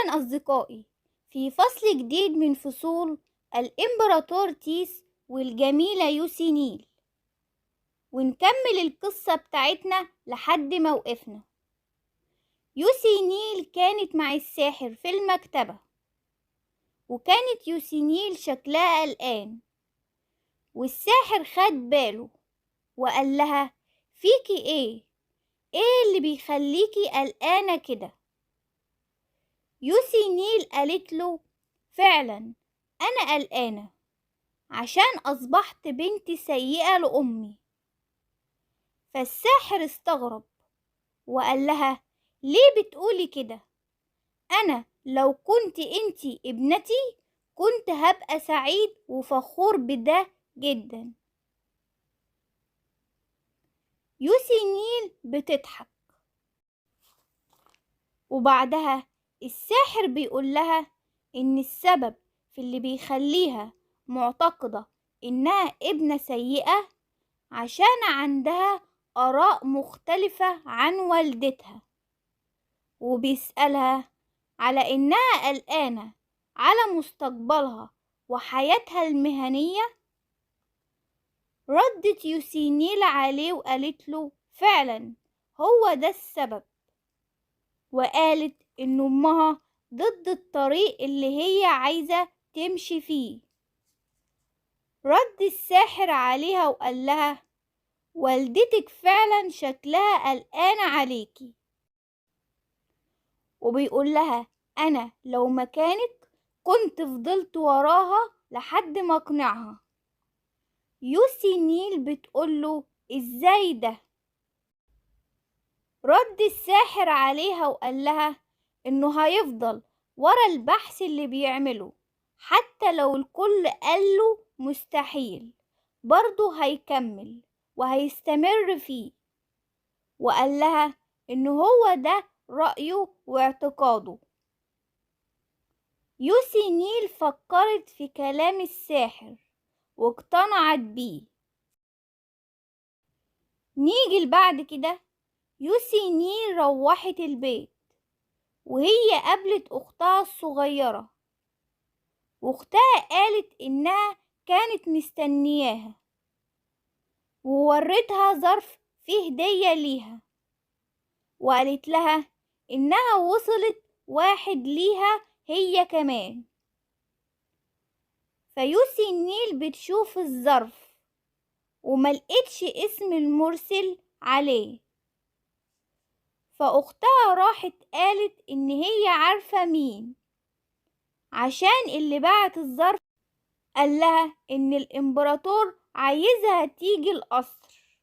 أهلا أصدقائي في فصل جديد من فصول الإمبراطور تيس والجميلة يوسي نيل، ونكمل القصة بتاعتنا لحد ما وقفنا. يوسي نيل كانت مع الساحر في المكتبة، وكانت يوسي نيل شكلها قلقان، والساحر خد باله وقال لها: فيكي ايه اللي بيخليكي قلقانة كده؟ يوسي نيل قالت له: فعلا أنا قلقانة عشان أصبحت بنت سيئة لأمي. فالساحر استغرب وقال لها: ليه بتقولي كده؟ أنا لو كنت انتي ابنتي كنت هبقى سعيد وفخور بده جدا. يوسي نيل بتضحك، وبعدها الساحر بيقول لها إن السبب في اللي بيخليها معتقدة إنها ابنة سيئة عشان عندها آراء مختلفة عن والدتها، وبيسألها على إنها قلقانة على مستقبلها وحياتها المهنية. ردت يوسي نيل عليه وقالت له: فعلا هو ده السبب، وقالت إن أمها ضد الطريق اللي هي عايزة تمشي فيه. رد الساحر عليها وقال لها: والدتك فعلا شكلها قلقانة عليكي. وبيقول لها: أنا لو مكانك كنت فضلت وراها لحد ما أقنعها. يوسي نيل بتقوله: إزاي ده؟ رد الساحر عليها وقال لها إنه هيفضل ورا البحث اللي بيعمله، حتى لو الكل قاله مستحيل برضه هيكمل وهيستمر فيه. وقال لها إنه هو ده رأيه واعتقاده. يوسي نيل فكرت في كلام الساحر واقتنعت بيه. نيجي لبعد كده، يوسي نيل روحت البيت وهي قابلت أختها الصغيرة، واختها قالت إنها كانت مستنياها، وورتها ظرف فيه هدية ليها، وقالت لها إنها وصلت واحد ليها هي كمان. فيوسي النيل بتشوف الظرف وملقتش اسم المرسل عليه، فأختها راحت قالت إن هي عارفة مين، عشان اللي بعت الظرف قال لها إن الإمبراطور عايزها تيجي القصر.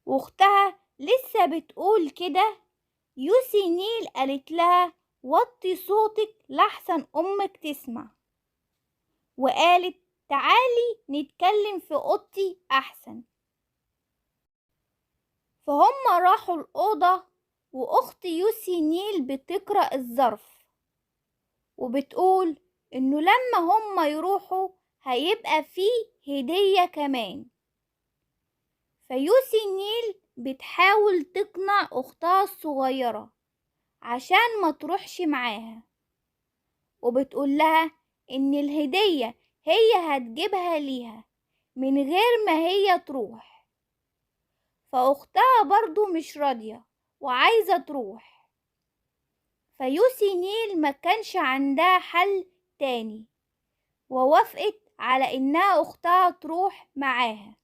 واختها لسه بتقول كده، يوسي نيل قالت لها: وطي صوتك لحسن أمك تسمع، وقالت: تعالي نتكلم في أوضتي أحسن. فهم راحوا الأوضة، وأخت يوسي نيل بتقرأ الظرف وبتقول إنه لما هم يروحوا هيبقى فيه هدية كمان. فيوسي نيل بتحاول تقنع أختها الصغيرة عشان ما تروحش معاها، وبتقول لها إن الهدية هي هتجيبها ليها من غير ما هي تروح. فأختها برضو مش راضية وعايزة تروح. فيوسي نيل ما كانش عندها حل تاني، ووافقت على إنها أختها تروح معاها،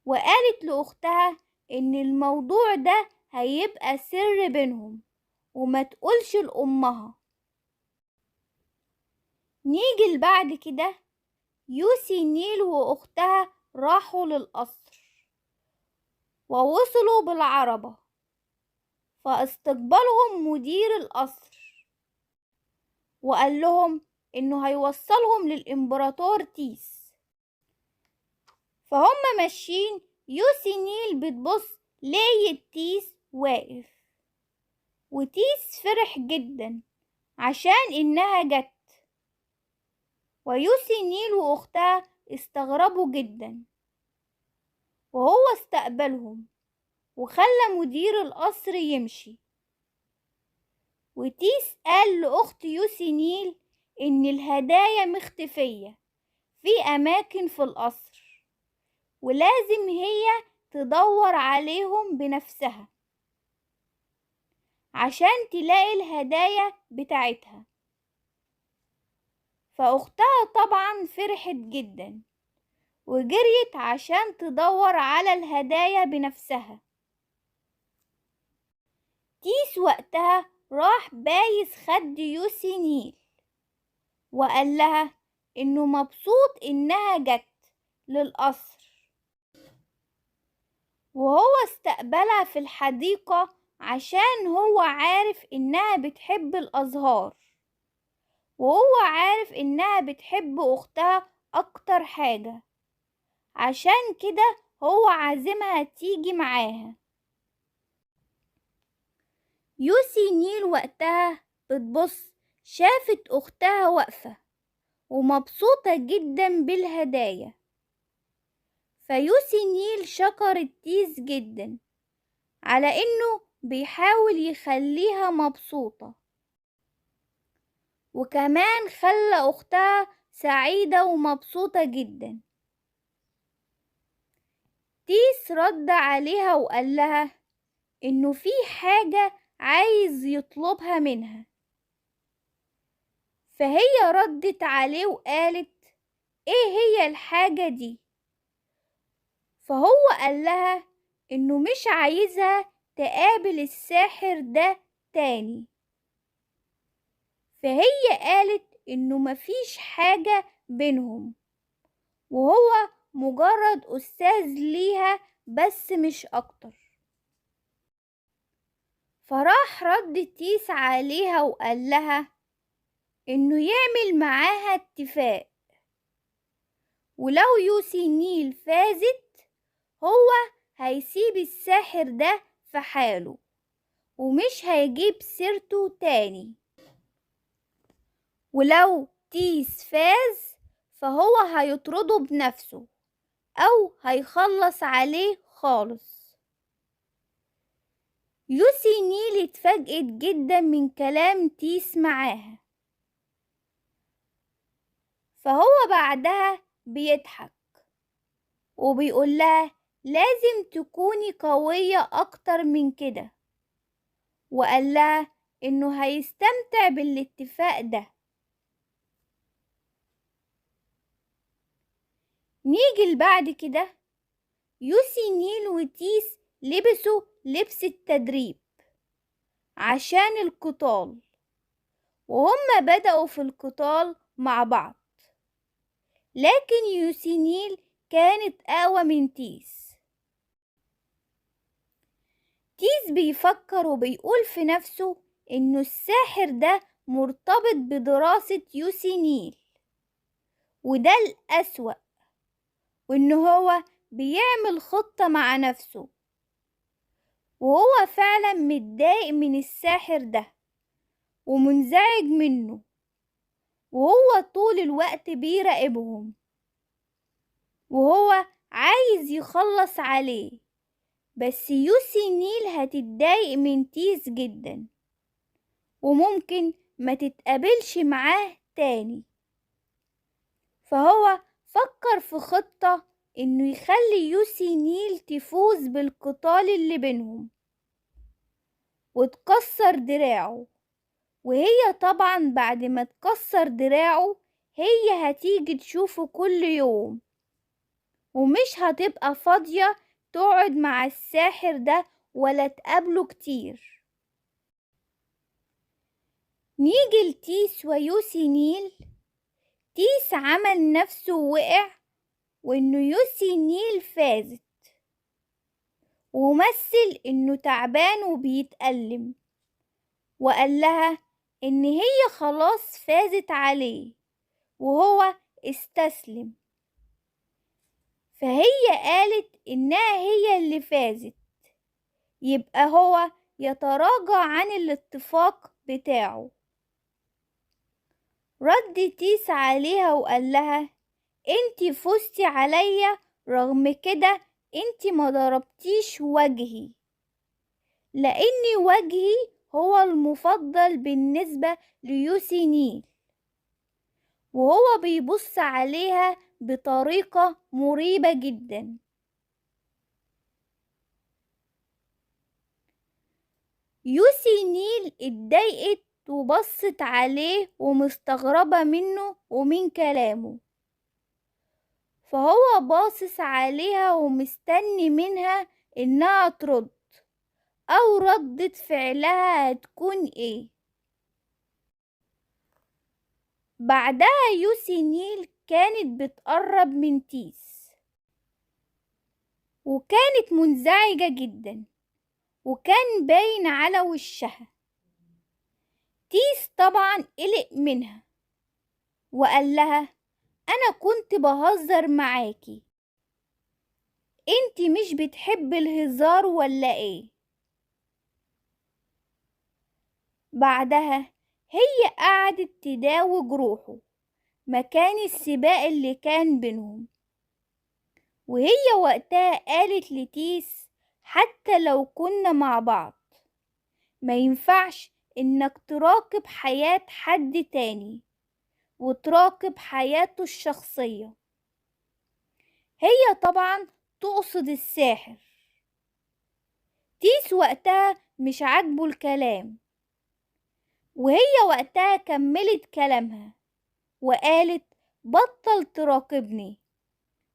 وقالت لأختها إن الموضوع ده هيبقى سر بينهم وما تقولش لأمها. نيجي لبعد كده، يوسي نيل وأختها راحوا للقصر ووصلوا بالعربة، فاستقبلهم مدير القصر وقال لهم إنه هيوصلهم للإمبراطور تيس. فهم ماشيين، يوسي نيل بتبص لقيت تيس واقف، وتيس فرح جدا عشان إنها جت، ويوسي نيل وأختها استغربوا جدا، وهو استقبلهم وخلى مدير القصر يمشي. وتيس قال لأخت يوسينيل إن الهدايا مختفية في أماكن في القصر، ولازم هي تدور عليهم بنفسها عشان تلاقي الهدايا بتاعتها. فأختها طبعا فرحت جدا وجريت عشان تدور على الهدايا بنفسها. تيس وقتها راح بايس خد يوسينيل وقال لها إنه مبسوط إنها جت للقصر، وهو استقبلها في الحديقة عشان هو عارف إنها بتحب الأزهار، وهو عارف إنها بتحب أختها أكتر حاجة، عشان كده هو عازمها تيجي معاها. يوسينيل وقتها بتبص شافت أختها واقفة ومبسوطة جدا بالهدايا، فيوسينيل شكر تيس جدا على إنه بيحاول يخليها مبسوطة، وكمان خلى أختها سعيدة ومبسوطة جدا. تيس رد عليها وقال لها إنه في حاجة عايز يطلبها منها، فهي ردت عليه وقالت إيه هي الحاجة دي؟ فهو قال لها إنه مش عايزها تقابل الساحر ده تاني، فهي قالت إنه مفيش حاجة بينهم، وهو مجرد أستاذ ليها بس مش أكتر. فراح رد تيس عليها وقال لها إنه يعمل معاها اتفاق، ولو يوسينيل فازت هو هيسيب الساحر ده في حاله ومش هيجيب سيرته تاني، ولو تيس فاز فهو هيطرده بنفسه أو هيخلص عليه خالص. يوسينيل اتفاجئت جدا من كلام تيس معاها، فهو بعدها بيضحك وبيقول لها لازم تكوني قوية أكتر من كده، وقال لها إنه هيستمتع بالاتفاق ده. نيجي لبعد كده، يوسينيل وتيس لبسوا لبس التدريب عشان القتال، وهم بدأوا في القتال مع بعض، لكن يوسينيل كانت أقوى من تيس. تيس بيفكر وبيقول في نفسه إنه الساحر ده مرتبط بدراسة يوسينيل، وده الأسوأ، وإنه هو بيعمل خطة مع نفسه، وهو فعلا متضايق من الساحر ده ومنزعج منه، وهو طول الوقت بيراقبهم، وهو عايز يخلص عليه. بس يوسينيل هتتضايق من تيس جدا وممكن ما تتقابلش معاه تاني، فهو فكر في خطة إنه يخلي يوسينيل تفوز بالقتال اللي بينهم وتكسر دراعه، وهي طبعا بعد ما تكسر دراعه هي هتيجي تشوفه كل يوم ومش هتبقى فاضية تقعد مع الساحر ده ولا تقابله كتير. نيجي لتيس ويوسينيل. تيس عمل نفسه وقع وإنه يوسينيل فازت، ومثل إنه تعبان وبيتألم، وقال لها إن هي خلاص فازت عليه وهو استسلم، فهي قالت إنها هي اللي فازت، يبقى هو يتراجع عن الاتفاق بتاعه. رد تيس عليها وقال لها انتي فزتي عليا، رغم كده انتي ما ضربتيش وجهي، لأن وجهي هو المفضل بالنسبة ليوسي نيل، وهو بيبص عليها بطريقة مريبة جدا. يوسي نيل اتضايقت وبصت عليه ومستغربة منه ومن كلامه، فهو باصص عليها ومستني منها إنها ترد أو ردة فعلها هتكون إيه. بعدها يوسي نيل كانت بتقرب من تيس، وكانت منزعجة جدا، وكان باين على وشها. تيس طبعا قلق منها وقال لها: أنا كنت بهزر معاكي، انتي مش بتحب الهزار ولا ايه؟ بعدها هي قعدت تداوي جروحه مكان السباق اللي كان بينهم، وهي وقتها قالت لتيس: حتى لو كنا مع بعض ما ينفعش إنك تراقب حياة حد تاني وتراقب حياته الشخصية. هي طبعا تقصد الساحر. تيس وقتها مش عاجبه الكلام، وهي وقتها كملت كلامها وقالت: بطل تراقبني،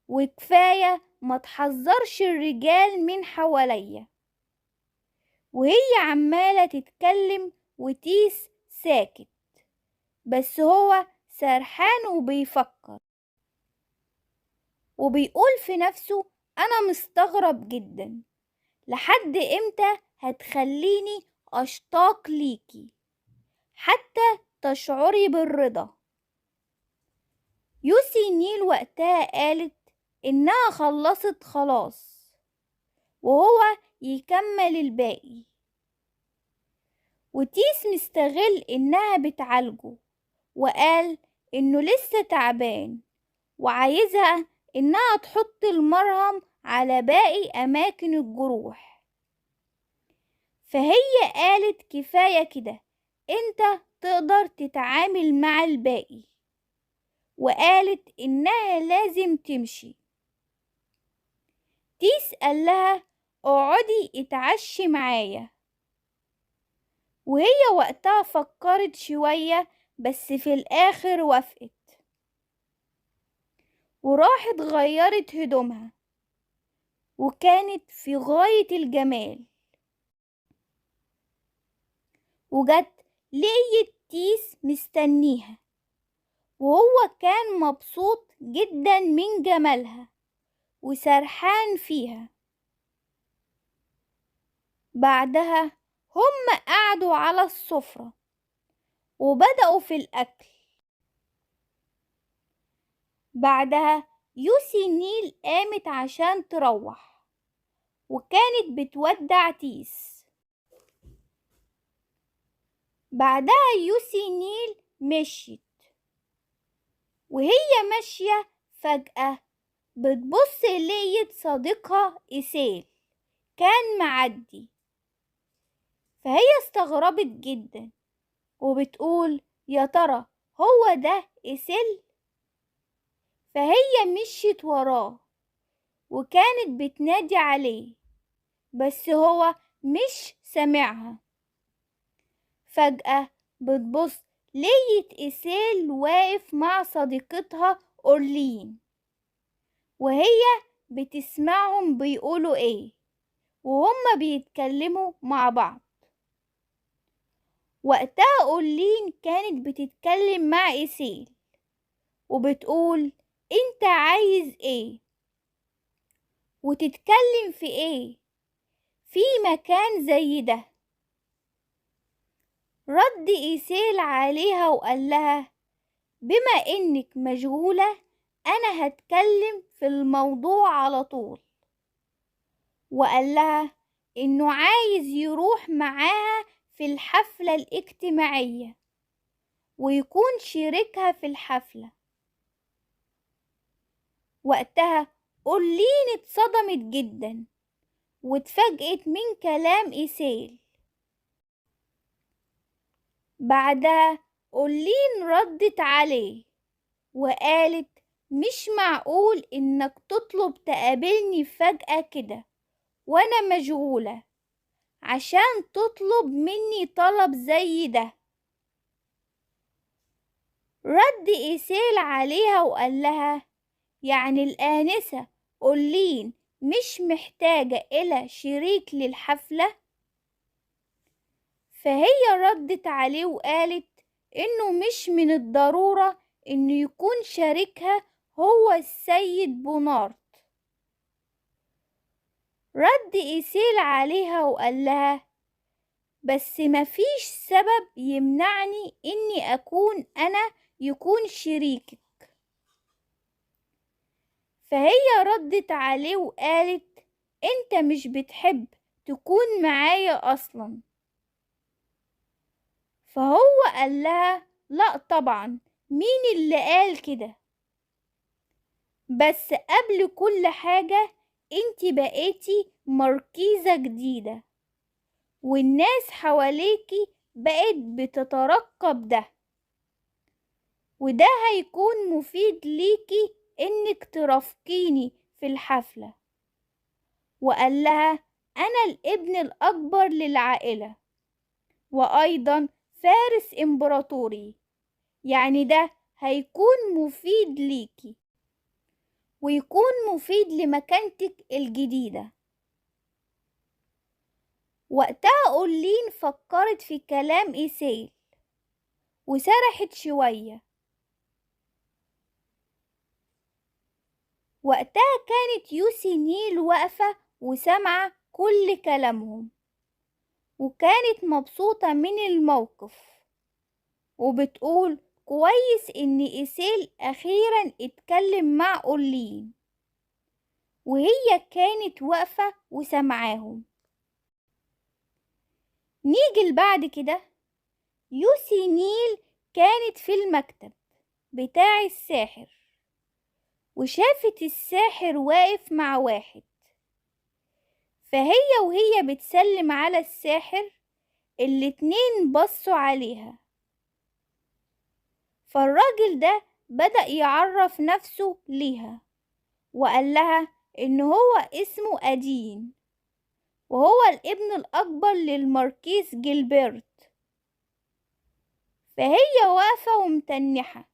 وكفاية ما تحذرش الرجال من حواليا. وهي عمالة تتكلم وتيس ساكت، بس هو سرحان وبيفكر وبيقول في نفسه: أنا مستغرب جدا، لحد إمتى هتخليني أشتاق ليكي حتى تشعري بالرضا؟ يوسي نيل وقتها قالت إنها خلصت خلاص وهو يكمل الباقي، وتيس مستغل إنها بتعالجه وقال إنه لسه تعبان وعايزها إنها تحط المرهم على باقي أماكن الجروح. فهي قالت: كفاية كده، انت تقدر تتعامل مع الباقي. وقالت إنها لازم تمشي. تيس قال لها: اقعدي اتعشي معايا. وهي وقتها فكرت شوية، بس في الآخر وافقت وراحت غيرت هدومها، وكانت في غاية الجمال. وجت لقيت تيس مستنيها، وهو كان مبسوط جدا من جمالها وسرحان فيها. بعدها هم قعدوا على السفرة وبدأوا في الأكل. بعدها يوسي نيل قامت عشان تروح، وكانت بتودع تيس. بعدها يوسي نيل مشيت، وهي ماشية فجأة بتبص لقيت صديقها إيسيل كان معدي، فهي استغربت جدا وبتقول: يا ترى هو ده إيسيل؟ فهي مشيت وراه وكانت بتنادي عليه، بس هو مش سامعها. فجأة بتبص لقيت إيسيل واقف مع صديقتها أورلين، وهي بتسمعهم بيقولوا ايه وهم بيتكلموا مع بعض. وقتها أورلين كانت بتتكلم مع إيسيل وبتقول: انت عايز ايه وتتكلم في ايه في مكان زي ده؟ رد إيسيل عليها وقال لها: بما انك مشغولة انا هتكلم في الموضوع على طول. وقال لها انه عايز يروح معاها في الحفلة الاجتماعية ويكون شريكها في الحفلة. وقتها أورلين اتصدمت جدا، واتفاجئت من كلام إيسيل، بعدها أولين ردت عليه وقالت مش معقول إنك تطلب تقابلني فجأة كده وأنا مشغولة عشان تطلب مني طلب زي ده. رد إيسيل عليها وقال لها يعني الآنسة أولين مش محتاجة إلى شريك للحفلة؟ فهي ردت عليه وقالت إنه مش من الضرورة إنه يكون شريكها هو السيد بونارت. رد إيسيل عليها وقال لها بس مفيش سبب يمنعني إني أكون أنا يكون شريكك. فهي ردت عليه وقالت أنت مش بتحب تكون معايا أصلا. فهو قال لها لا طبعا، مين اللي قال كده؟ بس قبل كل حاجة انتي بقيتي مركزة جديدة والناس حواليكي بقت بتترقب ده، وده هيكون مفيد ليكي انك ترافقيني في الحفلة. وقال لها انا الابن الاكبر للعائلة وايضا فارس امبراطوري، يعني ده هيكون مفيد ليكي ويكون مفيد لمكانتك الجديدة. وقتها أولين فكرت في كلام إيسيل وسرحت شوية. وقتها كانت يوسي نيل واقفة وسمع كل كلامهم وكانت مبسوطة من الموقف وبتقول كويس إن إيسيل أخيرا اتكلم مع أولين، وهي كانت واقفة وسمعاهم. نيجي لبعد كده، يوسي نيل كانت في المكتب بتاع الساحر وشافت الساحر واقف مع واحد. فهي وهي بتسلم على الساحر الاتنين بصوا عليها. فالراجل ده بدأ يعرف نفسه ليها وقال لها إن هو اسمه أدين وهو الابن الأكبر للماركيز جيلبرت. فهي واقفة ومتنحة.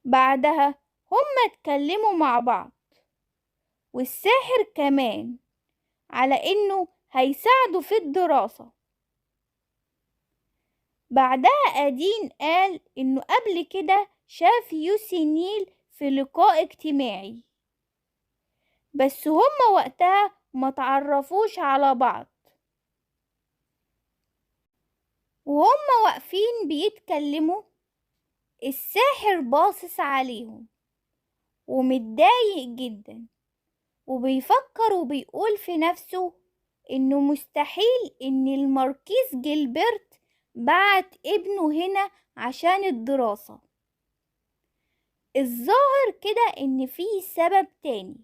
بعدها هما اتكلموا مع بعض والساحر كمان على إنه هيساعده في الدراسة. بعدها أدين قال إنه قبل كده شاف يوسي نيل في لقاء اجتماعي، بس هما وقتها ما تعرفوش على بعض. وهما واقفين بيتكلموا الساحر باصص عليهم ومتضايق جدا وبيفكر وبيقول في نفسه إنه مستحيل إن الماركيز جيلبرت بعت ابنه هنا عشان الدراسة. الظاهر كده إن فيه سبب تاني.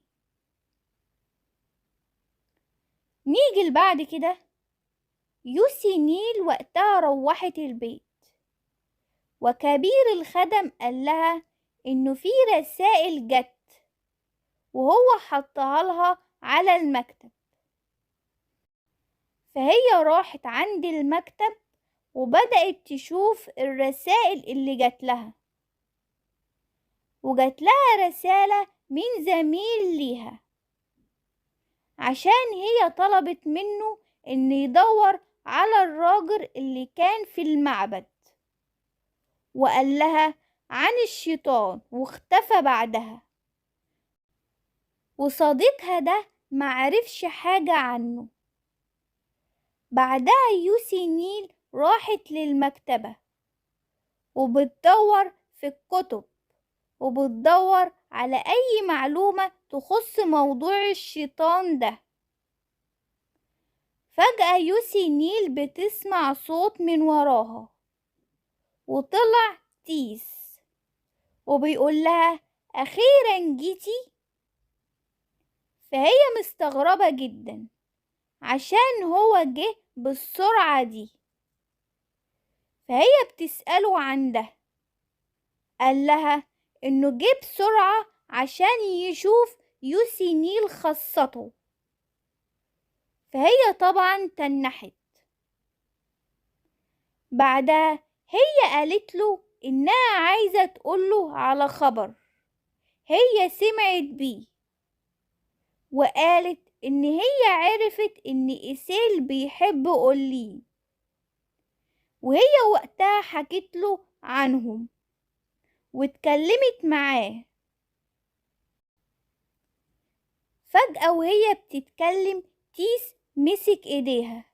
نيجي لبعد كده، يوسي نيل وقتها روحت البيت وكبير الخدم قال لها إنه في رسائل جت وهو حطها لها على المكتب. فهي راحت عند المكتب وبدأت تشوف الرسائل اللي جات لها، وجات لها رسالة من زميل ليها عشان هي طلبت منه إن يدور على الراجل اللي كان في المعبد وقال لها عن الشيطان واختفى بعدها، وصديقها ده معرفش حاجة عنه. بعدها يوسي نيل راحت للمكتبة وبتدور في الكتب وبتدور على أي معلومة تخص موضوع الشيطان ده. فجأة يوسي نيل بتسمع صوت من وراها وطلع تيس وبيقول لها أخيرا جيتي. فهي مستغربة جدا عشان هو جه بالسرعة دي. فهي بتسأله عن ده. قال لها إنه جه بسرعة عشان يشوف يوسي خاصته. فهي طبعا تنحت. بعدها هي قالت له إنها عايزة تقوله على خبر هي سمعت بيه، وقالت إن هي عرفت إن إيسيل بيحب أولين، وهي وقتها حكت له عنهم واتكلمت معاه. فجأة وهي بتتكلم تيس مسك ايديها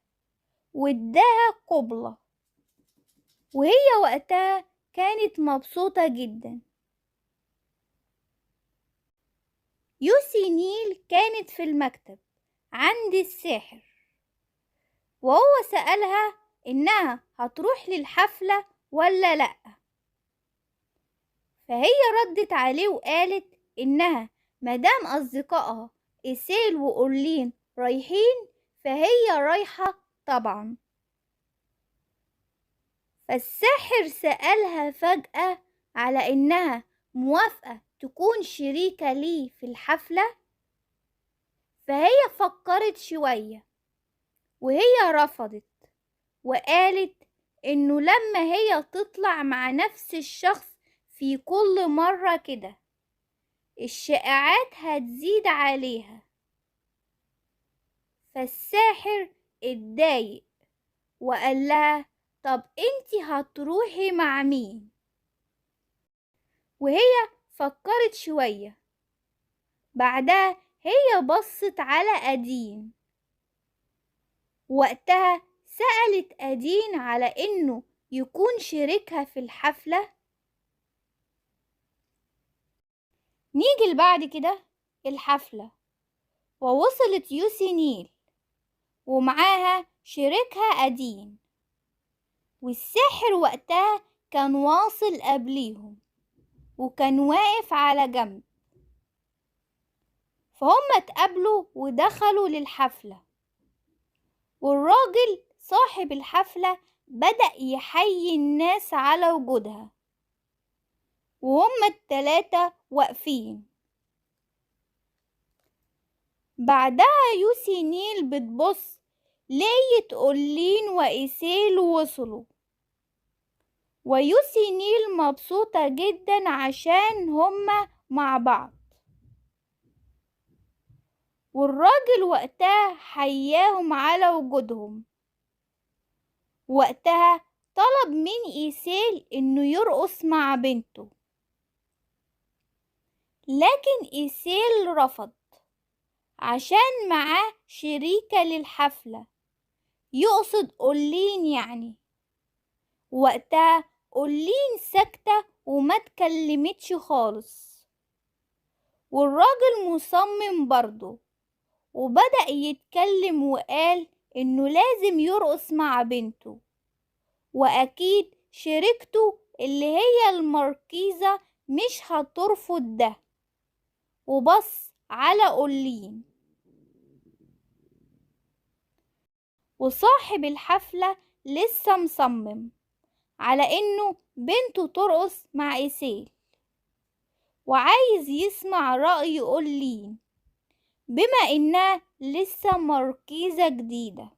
واداها قبلة، وهي وقتها كانت مبسوطة جدا. يوسي كانت في المكتب عند الساحر، وهو سألها إنها هتروح للحفلة ولا لأ. فهي ردت عليه وقالت إنها مدام أصدقائها إيسيل وأورلين رايحين فهي رايحة طبعا. فالساحر سألها فجأة على إنها موافقة تكون شريكة ليه في الحفلة. فهي فكرت شوية وهي رفضت، وقالت إنه لما هي تطلع مع نفس الشخص في كل مرة كده الشائعات هتزيد عليها. فالساحر اتضايق وقال لها طب انتي هتروحي مع مين؟ وهي فكرت شوية. بعدها هي بصت على أدين. وقتها سألت أدين على إنه يكون شريكها في الحفلة. نيجي بعد كده الحفلة، ووصلت يوسي ومعاها شريكها أدين، والساحر وقتها كان واصل قبليهم وكان واقف على جنب. فهم اتقابلوا ودخلوا للحفلة، والراجل صاحب الحفلة بدأ يحيي الناس على وجودها وهم التلاتة واقفين. بعدها يوسي بتبص لقيت أورلين وإيسيل وصلوا، ويوسي مبسوطة جدا عشان هما مع بعض. والراجل وقتها حياهم على وجودهم. وقتها طلب من إيسيل إنه يرقص مع بنته، لكن إيسيل رفض عشان معاه شريكة للحفلة، يقصد أورلين يعني. وقتها أورلين ساكتة وما تكلمتش خالص، والراجل مصمم برضه وبدأ يتكلم وقال إنه لازم يرقص مع بنته، وأكيد شريكته اللي هي الماركيزة مش هترفض ده. وبص على أورلين، وصاحب الحفلة لسه مصمم على إنه بنته ترقص مع إيسيل، وعايز يسمع رأي أورلين بما إنها لسه ماركيزة جديدة.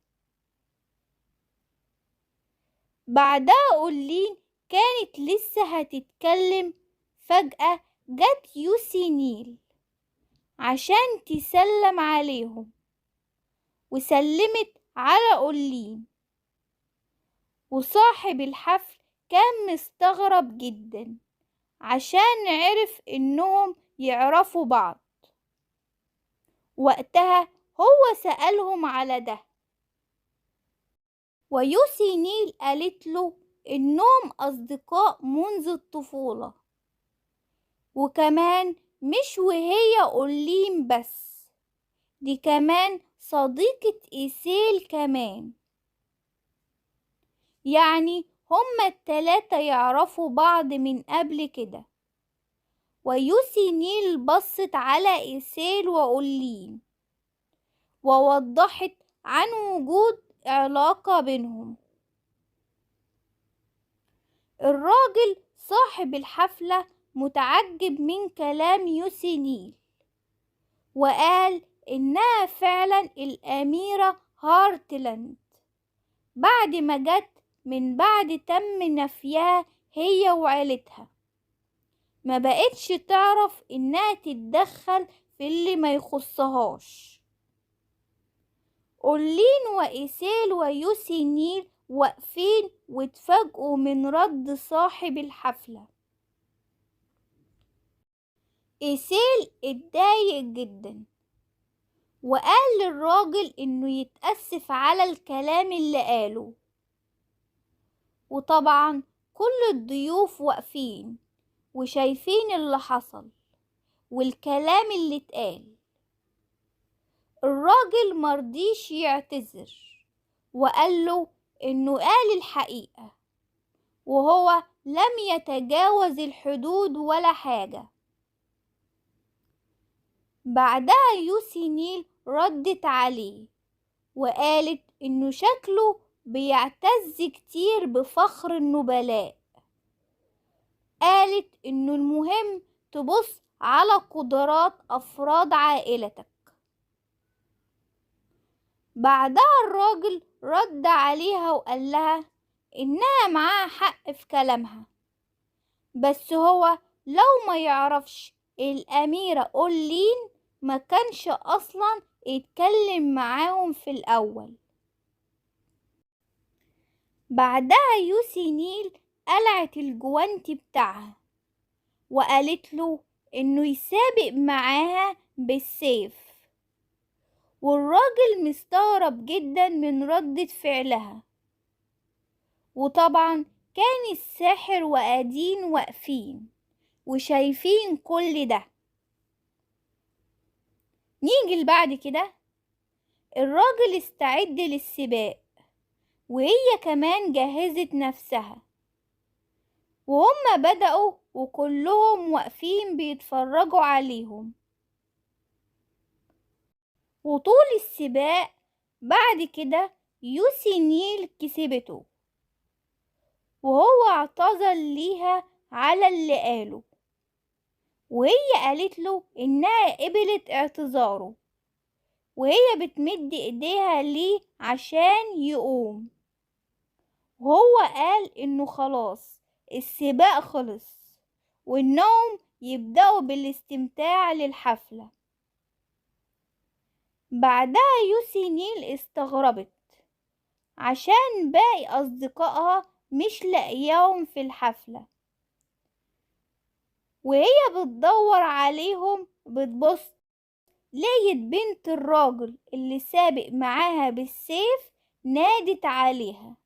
بعدها أورلين كانت لسه هتتكلم، فجأة جت يوسي عشان تسلم عليهم، وسلمت على أورلين. وصاحب الحفل كان مستغرب جدا عشان عرف إنهم يعرفوا بعض. وقتها هو سألهم على ده، ويوسي قالت له إنهم أصدقاء منذ الطفولة، وكمان مش وهي أورلين بس، دي كمان صديقة إيسيل كمان. يعني هما التلاتة يعرفوا بعض من قبل كده. ويوسي بصت على إيسيل وأورلين ووضحت عن وجود علاقة بينهم. الراجل صاحب الحفلة متعجب من كلام يوسينيل، وقال إنها فعلا الأميرة هارتلاند بعد ما جت من بعد تم نفيها هي وعيلتها. ما بقتش تعرف إنها تتدخل في اللي ما يخصهاش. أورلين وإيسيل ويوسينيل واقفين واتفاجئوا من رد صاحب الحفلة. إيسيل اتضايق جدا وقال للراجل إنه يتأسف على الكلام اللي قاله، وطبعا كل الضيوف واقفين وشايفين اللي حصل والكلام اللي اتقال. الراجل مرضيش يعتذر وقال له إنه قال الحقيقة وهو لم يتجاوز الحدود ولا حاجة. بعدها يوسينيل ردت عليه وقالت إنه شكله بيعتز كتير بفخر النبلاء. قالت إنه المهم تبص على قدرات أفراد عائلتك. بعدها الراجل رد عليها وقال لها إنها معاها حق في كلامها، بس هو لو ما يعرفش الأميرة أورلين ما كانش أصلا يتكلم معاهم في الأول. بعدها يوسينيل قلعت الجوانتي بتاعها وقالت له إنه يسابق معاها بالسيف، والراجل مستغرب جدا من ردة فعلها. وطبعا كان الساحر وأدين واقفين وشايفين كل ده. نيجي بعد كده الراجل استعد للسباق وهي كمان جهزت نفسها، وهم بدأوا وكلهم واقفين بيتفرجوا عليهم. وطول السباق بعد كده يوسينيل كسبته وهو اعتذر ليها على اللي قاله، وهي قالت له إنها قبلت اعتذاره وهي بتمد إيديها ليه عشان يقوم، وهو قال إنه خلاص السباق خلص وإنهم يبدأوا بالاستمتاع للحفلة. بعدها يوسينيل استغربت عشان باقي أصدقائها مش لاقياهم في الحفلة، وهي بتدور عليهم بتبص لقيت بنت الراجل اللي سابق معاها بالسيف نادت عليها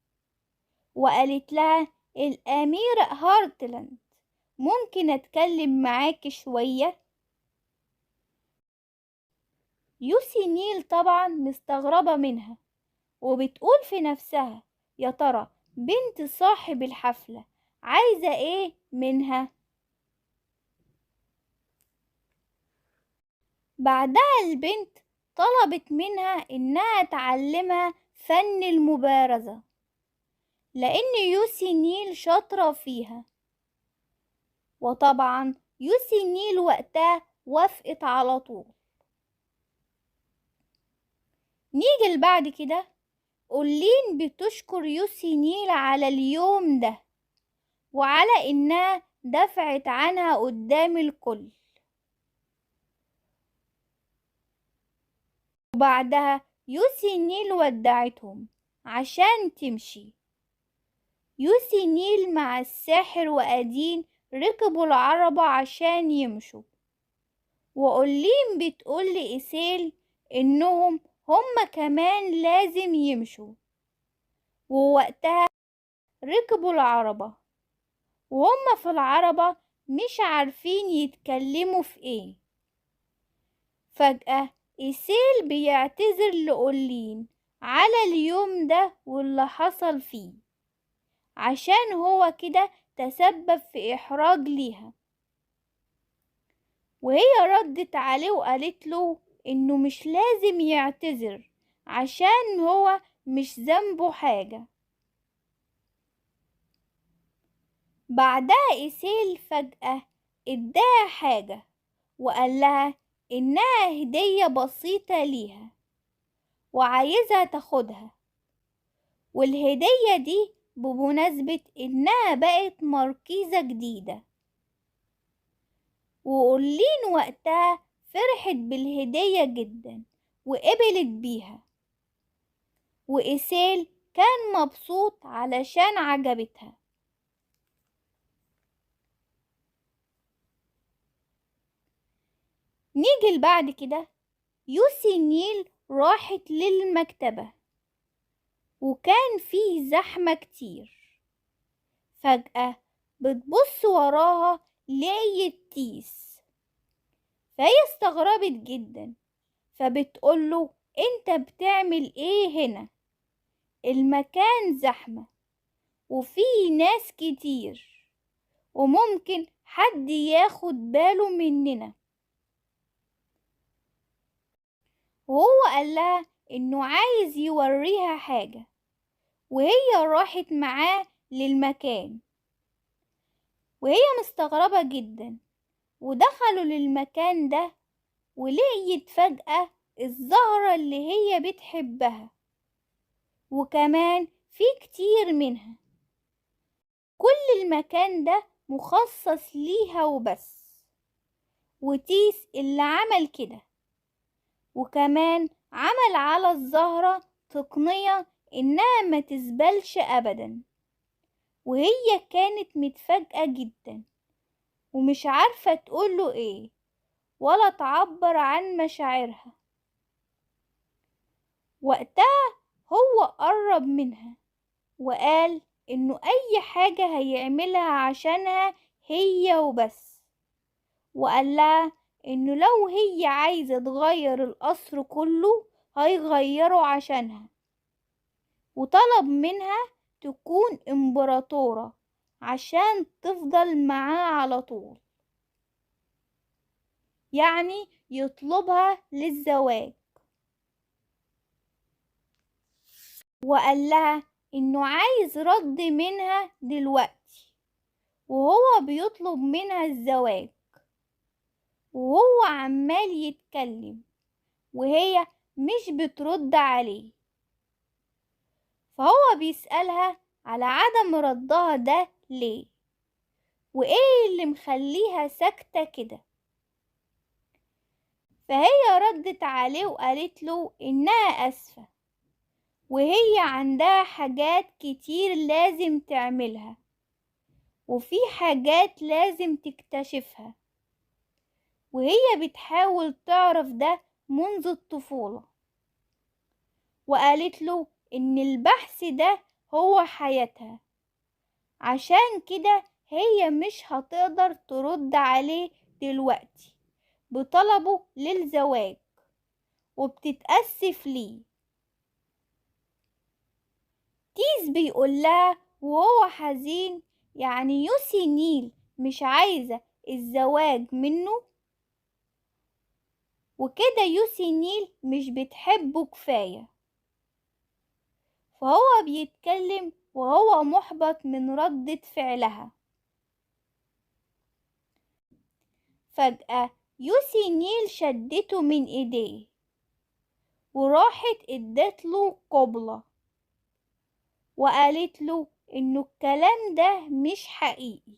وقالت لها الأميرة هارتلاند ممكن أتكلم معاك شوية؟ يوسينيل طبعا مستغربة منها وبتقول في نفسها يا ترى بنت صاحب الحفلة عايزة ايه منها؟ بعدها البنت طلبت منها إنها تعلمها فن المبارزة لأن يوسينيل شاطرة فيها، وطبعا يوسينيل وقتها وافقت على طول. نيجي بعد كده أورلين بتشكر يوسينيل على اليوم ده وعلى إنها دفعت عنها قدام الكل. وبعدها يوسينيل ودعتهم عشان تمشي. يوسينيل مع الساحر وأدين ركبوا العربة عشان يمشوا، وأورلين بتقول لإيسيل إنهم هما كمان لازم يمشوا. ووقتها ركبوا العربة وهما في العربة مش عارفين يتكلموا في ايه. فجأة إيسيل بيعتذر لأورلين على اليوم ده واللي حصل فيه عشان هو كده تسبب في إحراج ليها، وهي ردت عليه وقالت له إنه مش لازم يعتذر عشان هو مش ذنبه حاجة. بعدها إيسيل فجأة اداها حاجة وقال لها إنها هدية بسيطة ليها وعايزها تاخدها، والهدية دي بمناسبة إنها بقت مركزة جديدة. وأورلين وقتها فرحت بالهدية جدا وقبلت بيها، وإيسيل كان مبسوط علشان عجبتها. نيجي بعد كده يوسي نيل راحت للمكتبة وكان فيه زحمة كتير. فجأة بتبص وراها لقيت تيس، فهي استغربت جدا فبتقوله انت بتعمل ايه هنا؟ المكان زحمة وفيه ناس كتير وممكن حد ياخد باله مننا. وهو قالها انه عايز يوريها حاجة، وهي راحت معاه للمكان وهي مستغربة جدا. ودخلوا للمكان ده ولقيت فجأة الزهرة اللي هي بتحبها، وكمان في كتير منها. كل المكان ده مخصص ليها وبس، وتيس اللي عمل كده، وكمان عمل على الزهرة تقنية إنها ما تزبلش أبدا. وهي كانت متفاجئة جدا ومش عارفة تقوله إيه ولا تعبر عن مشاعرها. وقتها هو قرب منها وقال إنه أي حاجة هيعملها عشانها هي وبس، وقال لها إنه لو هي عايزة تغير القصر كله هيغيره عشانها، وطلب منها تكون إمبراطورة عشان تفضل معاه على طول، يعني يطلبها للزواج. وقال لها إنه عايز رد منها دلوقتي وهو بيطلب منها الزواج، وهو عمال يتكلم وهي مش بترد عليه. فهو بيسألها على عدم ردها ده ليه، وإيه اللي مخليها ساكتة كده. فهي ردت عليه وقالت له إنها أسفة وهي عندها حاجات كتير لازم تعملها وفي حاجات لازم تكتشفها، وهي بتحاول تعرف ده منذ الطفولة. وقالت له إن البحث ده هو حياتها، عشان كده هي مش هتقدر ترد عليه دلوقتي بطلبه للزواج وبتتأسف ليه. تيس بيقولها وهو حزين يعني يوسي نيل مش عايزة الزواج منه، وكده يوسي نيل مش بتحبه كفاية. فهو بيتكلم وهو محبط من ردة فعلها. فجأة يوسي نيل شدته من ايديه وراحت ادتله قبلة وقالت له انه الكلام ده مش حقيقي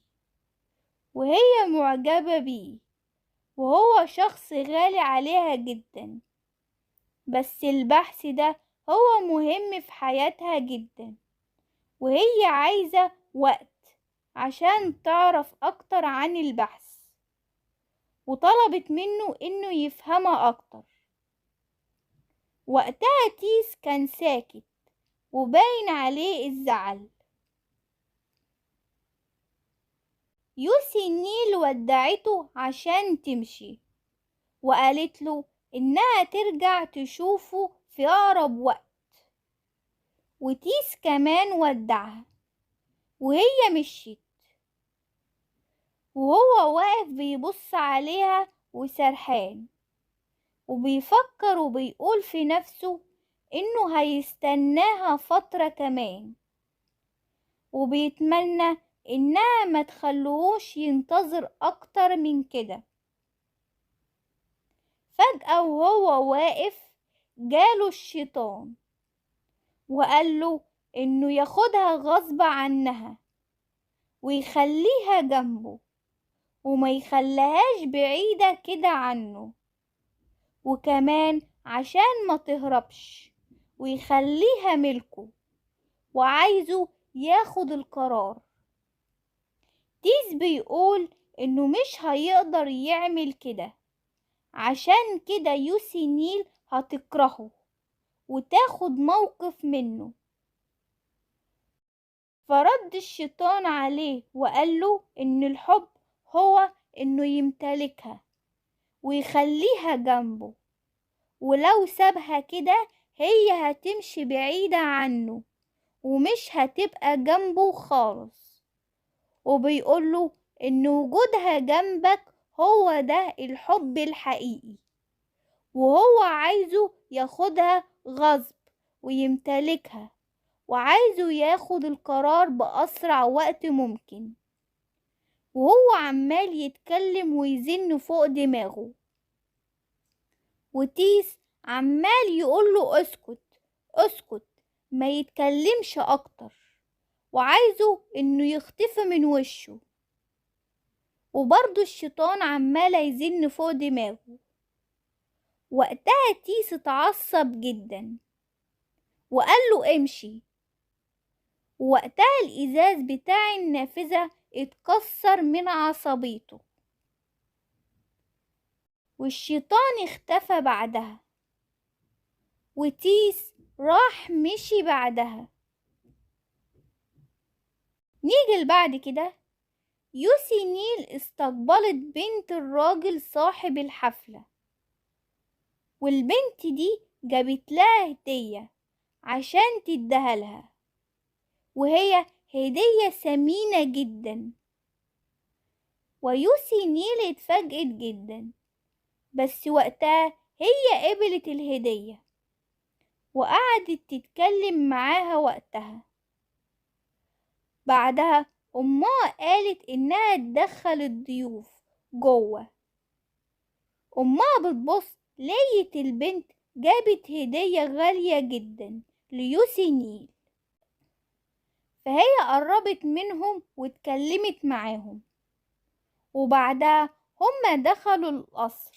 وهي معجبة بيه وهو شخص غالي عليها جدا، بس البحث ده هو مهم في حياتها جدا وهي عايزة وقت عشان تعرف أكتر عن البحث، وطلبت منه إنه يفهمها أكتر. وقتها تيس كان ساكت وباين عليه الزعل. يوسي نيل ودعته عشان تمشي وقالت له إنها ترجع تشوفه في أقرب وقت. وتيس كمان ودعها وهي مشيت، وهو واقف بيبص عليها وسرحان وبيفكر وبيقول في نفسه إنه هيستناها فترة كمان، وبيتمنى إنها ما تخلوش ينتظر أكتر من كده. فجأة وهو واقف جاله الشيطان وقاله إنه ياخدها غصب عنها ويخليها جنبه وما يخليهاش بعيدة كده عنه، وكمان عشان ما تهربش ويخليها ملكه وعايزه ياخد القرار. تيس بيقول إنه مش هيقدر يعمل كده، عشان كده يوسي نيل هتكرهه وتاخد موقف منه. فرد الشيطان عليه وقاله إن الحب هو إنه يمتلكها ويخليها جنبه، ولو سابها كده هي هتمشي بعيدة عنه ومش هتبقى جنبه خالص. وبيقوله إن وجودها جنبك هو ده الحب الحقيقي، وهو عايزه ياخدها غصب ويمتلكها، وعايزه ياخد القرار بأسرع وقت ممكن، وهو عمال يتكلم ويزن فوق دماغه. وتيس عمال يقوله اسكت اسكت ما يتكلمش اكتر، وعايزه انه يختفي من وشه. وبرضه الشيطان عمال يزن فوق دماغه. وقتها تيس اتعصب جدا وقاله امشي. ووقتها الازاز بتاع النافذة اتكسر من عصبيته، والشيطان اختفى بعدها، وتيس راح مشي بعدها. نيجي بعد كده يوسي نيل استقبلت بنت الراجل صاحب الحفلة، والبنت دي جابت لها هدية عشان تديها، وهي هدية ثمينة جدا. ويوسي نيل اتفاجئت جدا، بس وقتها هي قبلت الهدية وقعدت تتكلم معاها. وقتها بعدها أمها قالت إنها تدخل الضيوف جوه. أمها بتبص لقيت البنت جابت هدية غالية جدا ليوسي نيل، فهي قربت منهم واتكلمت معاهم. وبعدها هما دخلوا القصر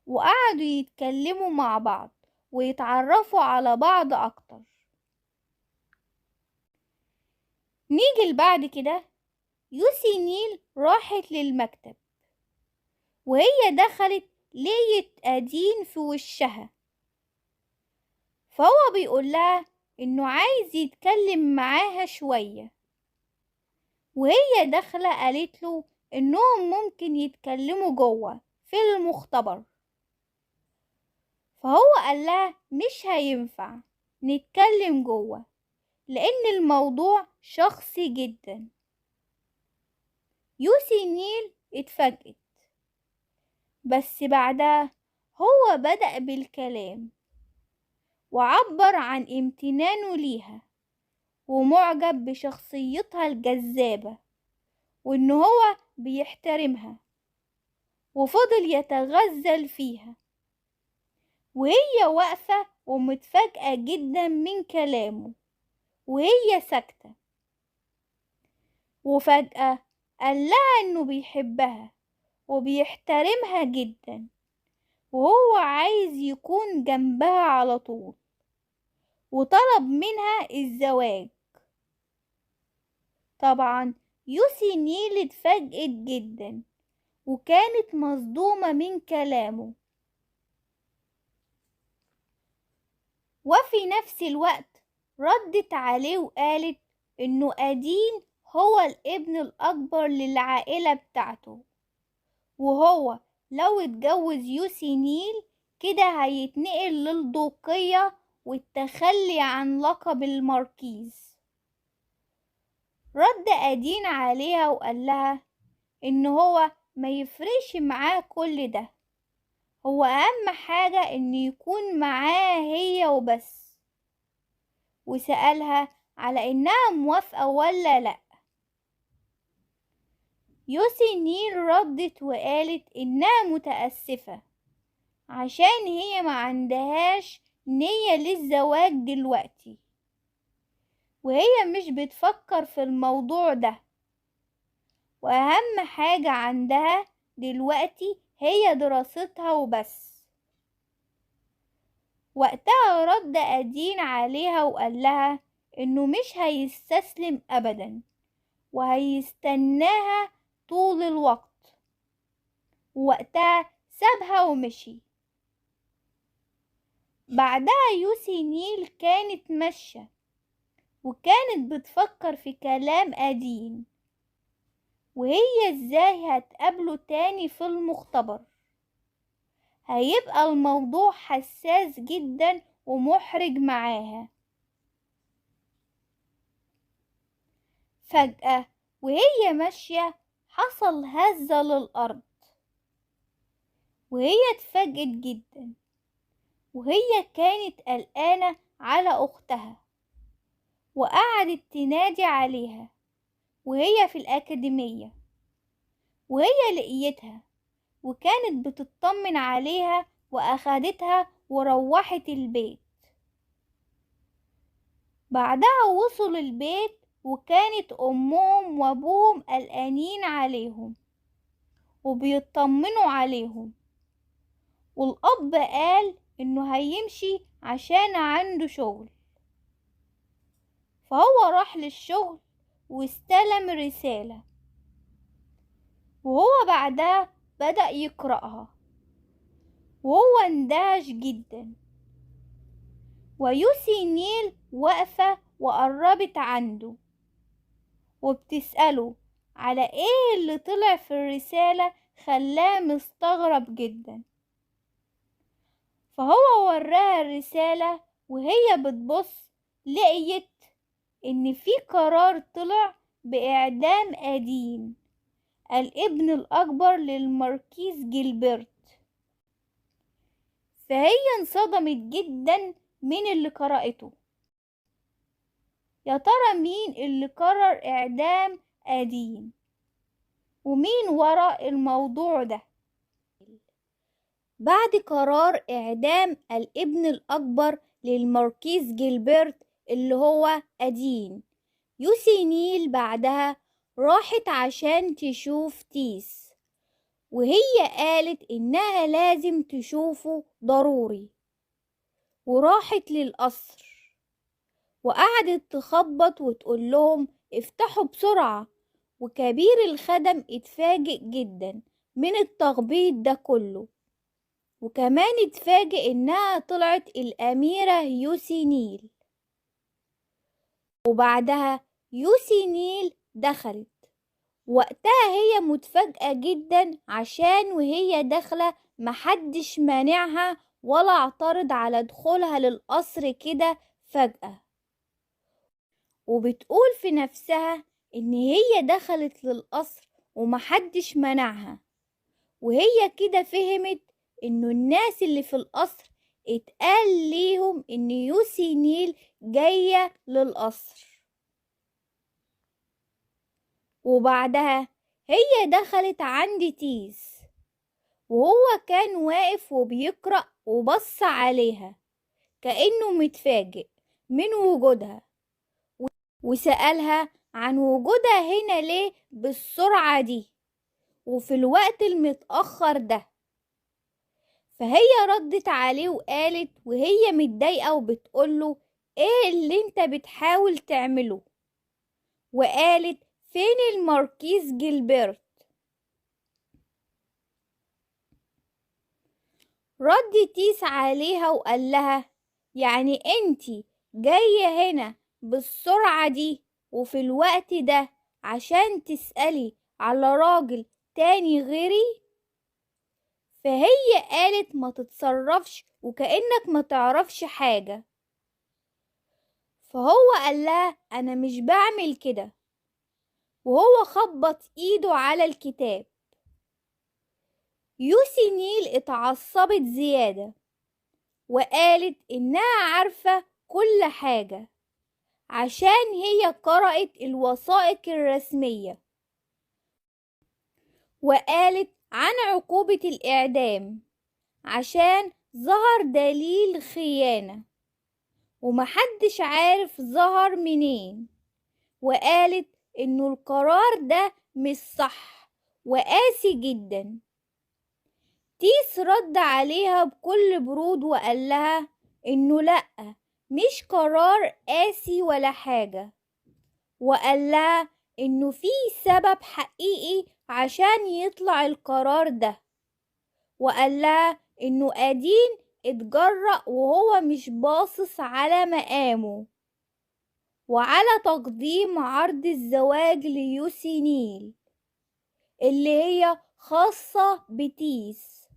وقعدوا يتكلموا مع بعض ويتعرفوا على بعض أكتر. نيجي بعد كده يوسي نيل راحت للمكتب، وهي دخلت لقيت أدين في وشها، فهو بيقول لها إنه عايز يتكلم معاها شوية. وهي داخلة قالت له إنهم ممكن يتكلموا جوه في المختبر، فهو قال لها مش هينفع نتكلم جوه لأن الموضوع شخصي جدا. يوسي نيل اتفاجئت، بس بعدها هو بدأ بالكلام وعبر عن امتنانه ليها ومعجب بشخصيتها الجذابة وإن هو بيحترمها، وفضل يتغزل فيها وهي واقفة ومتفاجئة جدا من كلامه وهي ساكتة. وفجأة قال لها إنه بيحبها وبيحترمها جدا وهو عايز يكون جنبها على طول، وطلب منها الزواج. طبعا يوسي نيل اتفاجئت جدا وكانت مصدومة من كلامه. وفي نفس الوقت ردت عليه وقالت إنه أدين هو الابن الأكبر للعائلة بتاعته، وهو لو اتجوز يوسي نيل كده هيتنقل للدوقية والتخلي عن لقب الماركيز. رد أدين عليها وقال لها إن هو ما يفرقش معاه كل ده، هو أهم حاجة إن يكون معاه هي وبس. وسألها على إنها موافقة ولا لأ، يوسي نيل ردت وقالت إنها متأسفة عشان هي ما عندهاش نية للزواج دلوقتي، وهي مش بتفكر في الموضوع ده، وأهم حاجة عندها دلوقتي هي دراستها وبس. وقتها رد أدين عليها وقال لها إنه مش هيستسلم أبدا، وهيستناها طول الوقت. ووقتها سابها ومشي. بعدها يوسي نيل كانت ماشية، وكانت بتفكر في كلام أدين، وهي ازاي هتقابله تاني في المختبر. هيبقى الموضوع حساس جدا ومحرج معاها. فجأة وهي ماشية حصل هزة للأرض، وهي اتفاجئت جدا، وهي كانت قلقانة على أختها، وقعدت تنادي عليها وهي في الأكاديمية. وهي لقيتها وكانت بتطمن عليها، وأخدتها وروحت البيت. بعدها وصل البيت، وكانت أمهم وأبوهم قلقانين عليهم وبيطمنوا عليهم. والأب قال إنه هيمشي عشان عنده شغل، فهو راح للشغل واستلم رسالة، وهو بعدها بدأ يقرأها، وهو اندهش جدا. ويوسي نيل واقفة وقربت عنده وبتسأله على ايه اللي طلع في الرسالة، خلاه مستغرب جدا. فهو وراها الرسالة، وهي بتبص لقيت ان في قرار طلع بإعدام أدين الابن الأكبر للماركيز جيلبرت. فهي انصدمت جدا من اللي قرأته. يا ترى مين اللي قرر إعدام أدين، ومين وراء الموضوع ده؟ بعد قرار إعدام الابن الأكبر للماركيز جيلبرت اللي هو أدين، يوسي نيل بعدها راحت عشان تشوف تيس، وهي قالت إنها لازم تشوفه ضروري. وراحت للقصر وقعدت تخبط وتقول لهم افتحوا بسرعة. وكبير الخدم اتفاجئ جدا من التخبيط ده كله، وكمان اتفاجئ انها طلعت الأميرة يوسي نيل. وبعدها يوسي نيل دخلت. وقتها هي متفاجئة جدا عشان وهي داخلة محدش مانعها ولا اعترض على دخولها للقصر كده فجأة. وبتقول في نفسها ان هي دخلت للقصر ومحدش منعها، وهي كده فهمت انه الناس اللي في القصر اتقال ليهم ان يوسي نيل جاية للقصر. وبعدها هي دخلت عند تيس، وهو كان واقف وبيقرأ وبص عليها كأنه متفاجئ من وجودها، وسألها عن وجودها هنا ليه بالسرعة دي وفي الوقت المتأخر ده. فهي ردت عليه وقالت وهي متضايقة وبتقوله ايه اللي انت بتحاول تعمله؟ وقالت فين الماركيز جيلبرت؟ رد تيس عليها وقال لها يعني انتي جاية هنا بالسرعة دي وفي الوقت ده عشان تسألي على راجل تاني غيري؟ فهي قالت ما تتصرفش وكأنك ما تعرفش حاجة. فهو قال لها أنا مش بعمل كده، وهو خبط إيده على الكتاب. يوسي نيل اتعصبت زيادة وقالت إنها عارفة كل حاجة عشان هي قرأت الوثائق الرسمية، وقالت عن عقوبة الإعدام عشان ظهر دليل خيانة ومحدش عارف ظهر منين، وقالت إنه القرار ده مش صح وقاسي جدا. تيس رد عليها بكل برود وقال لها إنه لأ، مش قرار قاسي ولا حاجة، وقال لها إنه في سبب حقيقي عشان يطلع القرار ده، وقال لها إنه أدين اتجرأ وهو مش باصص على مقامه وعلى تقديم عرض الزواج ليوسي نيل اللي هي خاصة بتيس.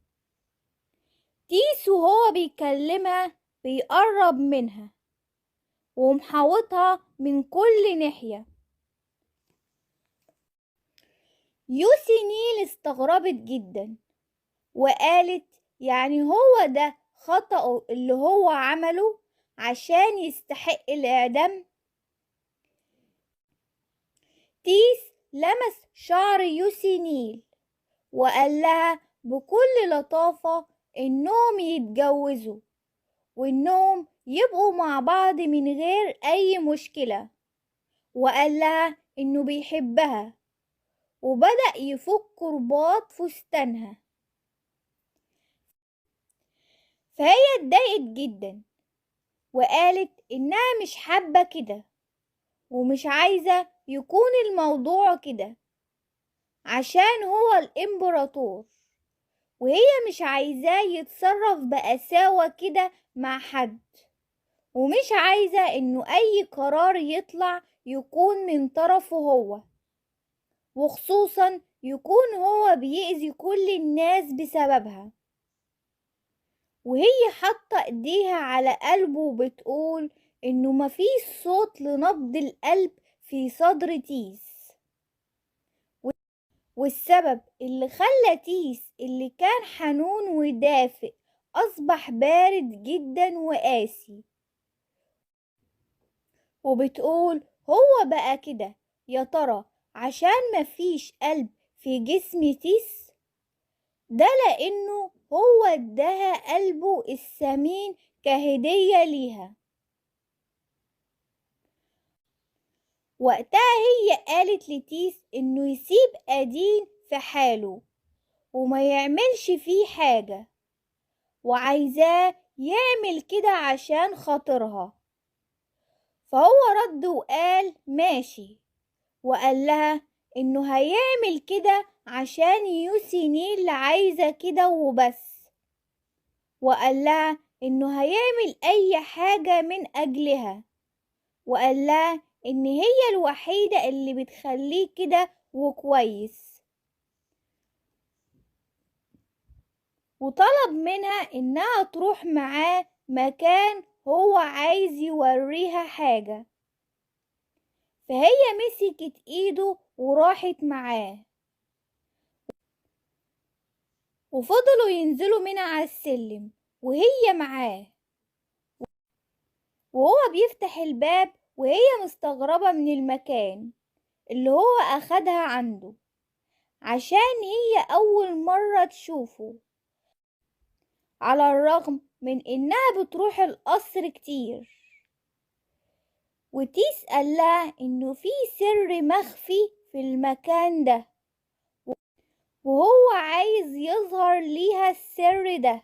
تيس وهو بيكلمها بيقرب منها ومحاوطها من كل ناحية. يوسي نيل استغربت جدا وقالت يعني هو ده خطأه اللي هو عمله عشان يستحق الإعدام؟ تيس لمس شعر يوسي نيل وقال لها بكل لطافة إنهم يتجوزوا وإنهم يبقوا مع بعض من غير أي مشكلة، وقال لها إنه بيحبها وبدأ يفك رباط فستانها. فهي اتضايقت جدا وقالت إنها مش حابة كده ومش عايزة يكون الموضوع كده عشان هو الإمبراطور، وهي مش عايزاه يتصرف بقساوة كده مع حد، ومش عايزة إنه أي قرار يطلع يكون من طرفه هو، وخصوصا يكون هو بيأذي كل الناس بسببها. وهي حاطة ايديها على قلبه وبتقول إنه مفيش صوت لنبض القلب في صدر تيس، والسبب اللي خلى تيس اللي كان حنون ودافئ أصبح بارد جدا وقاسي. وبتقول هو بقى كده يا ترى عشان مفيش قلب في جسم تيس؟ ده لأنه هو اداها قلبه الثمين كهدية ليها. وقتها هي قالت لتيس إنه يسيب أدين في حاله وما يعملش فيه حاجة، وعايزاه يعمل كده عشان خاطرها. فهو رد وقال ماشي، وقال لها إنه هيعمل كده عشان يوسي نيل عايزة كده وبس، وقال لها إنه هيعمل أي حاجة من أجلها، وقال لها إن هي الوحيدة اللي بتخليه كده وكويس، وطلب منها إنها تروح معاه مكان هو عايز يوريها حاجة. فهي مسكت إيده وراحت معاه، وفضلوا ينزلوا من على السلم وهي معاه، وهو بيفتح الباب وهي مستغربة من المكان اللي هو أخدها عنده عشان هي أول مرة تشوفه، على الرغم من إنها بتروح القصر كتير. وتيس قالها إنه في سر مخفي في المكان ده وهو عايز يظهر ليها السر ده.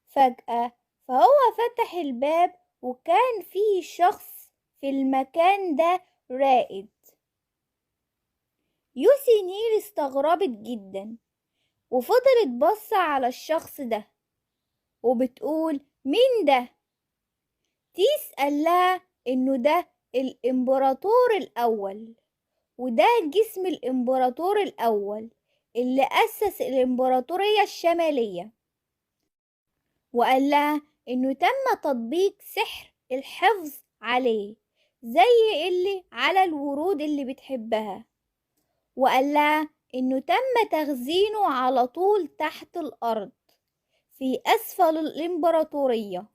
فجأة فهو فتح الباب وكان فيه شخص في المكان ده رائد. يوسي نيل استغربت جدا وفضلت بصة على الشخص ده وبتقول مين ده؟ تيس قالها إنه ده الإمبراطور الأول، وده جسم الإمبراطور الأول اللي أسس الإمبراطورية الشمالية، وقال لها إنه تم تطبيق سحر الحفظ عليه زي اللي على الورود اللي بتحبها، وقال لها إنه تم تخزينه على طول تحت الأرض في أسفل الإمبراطورية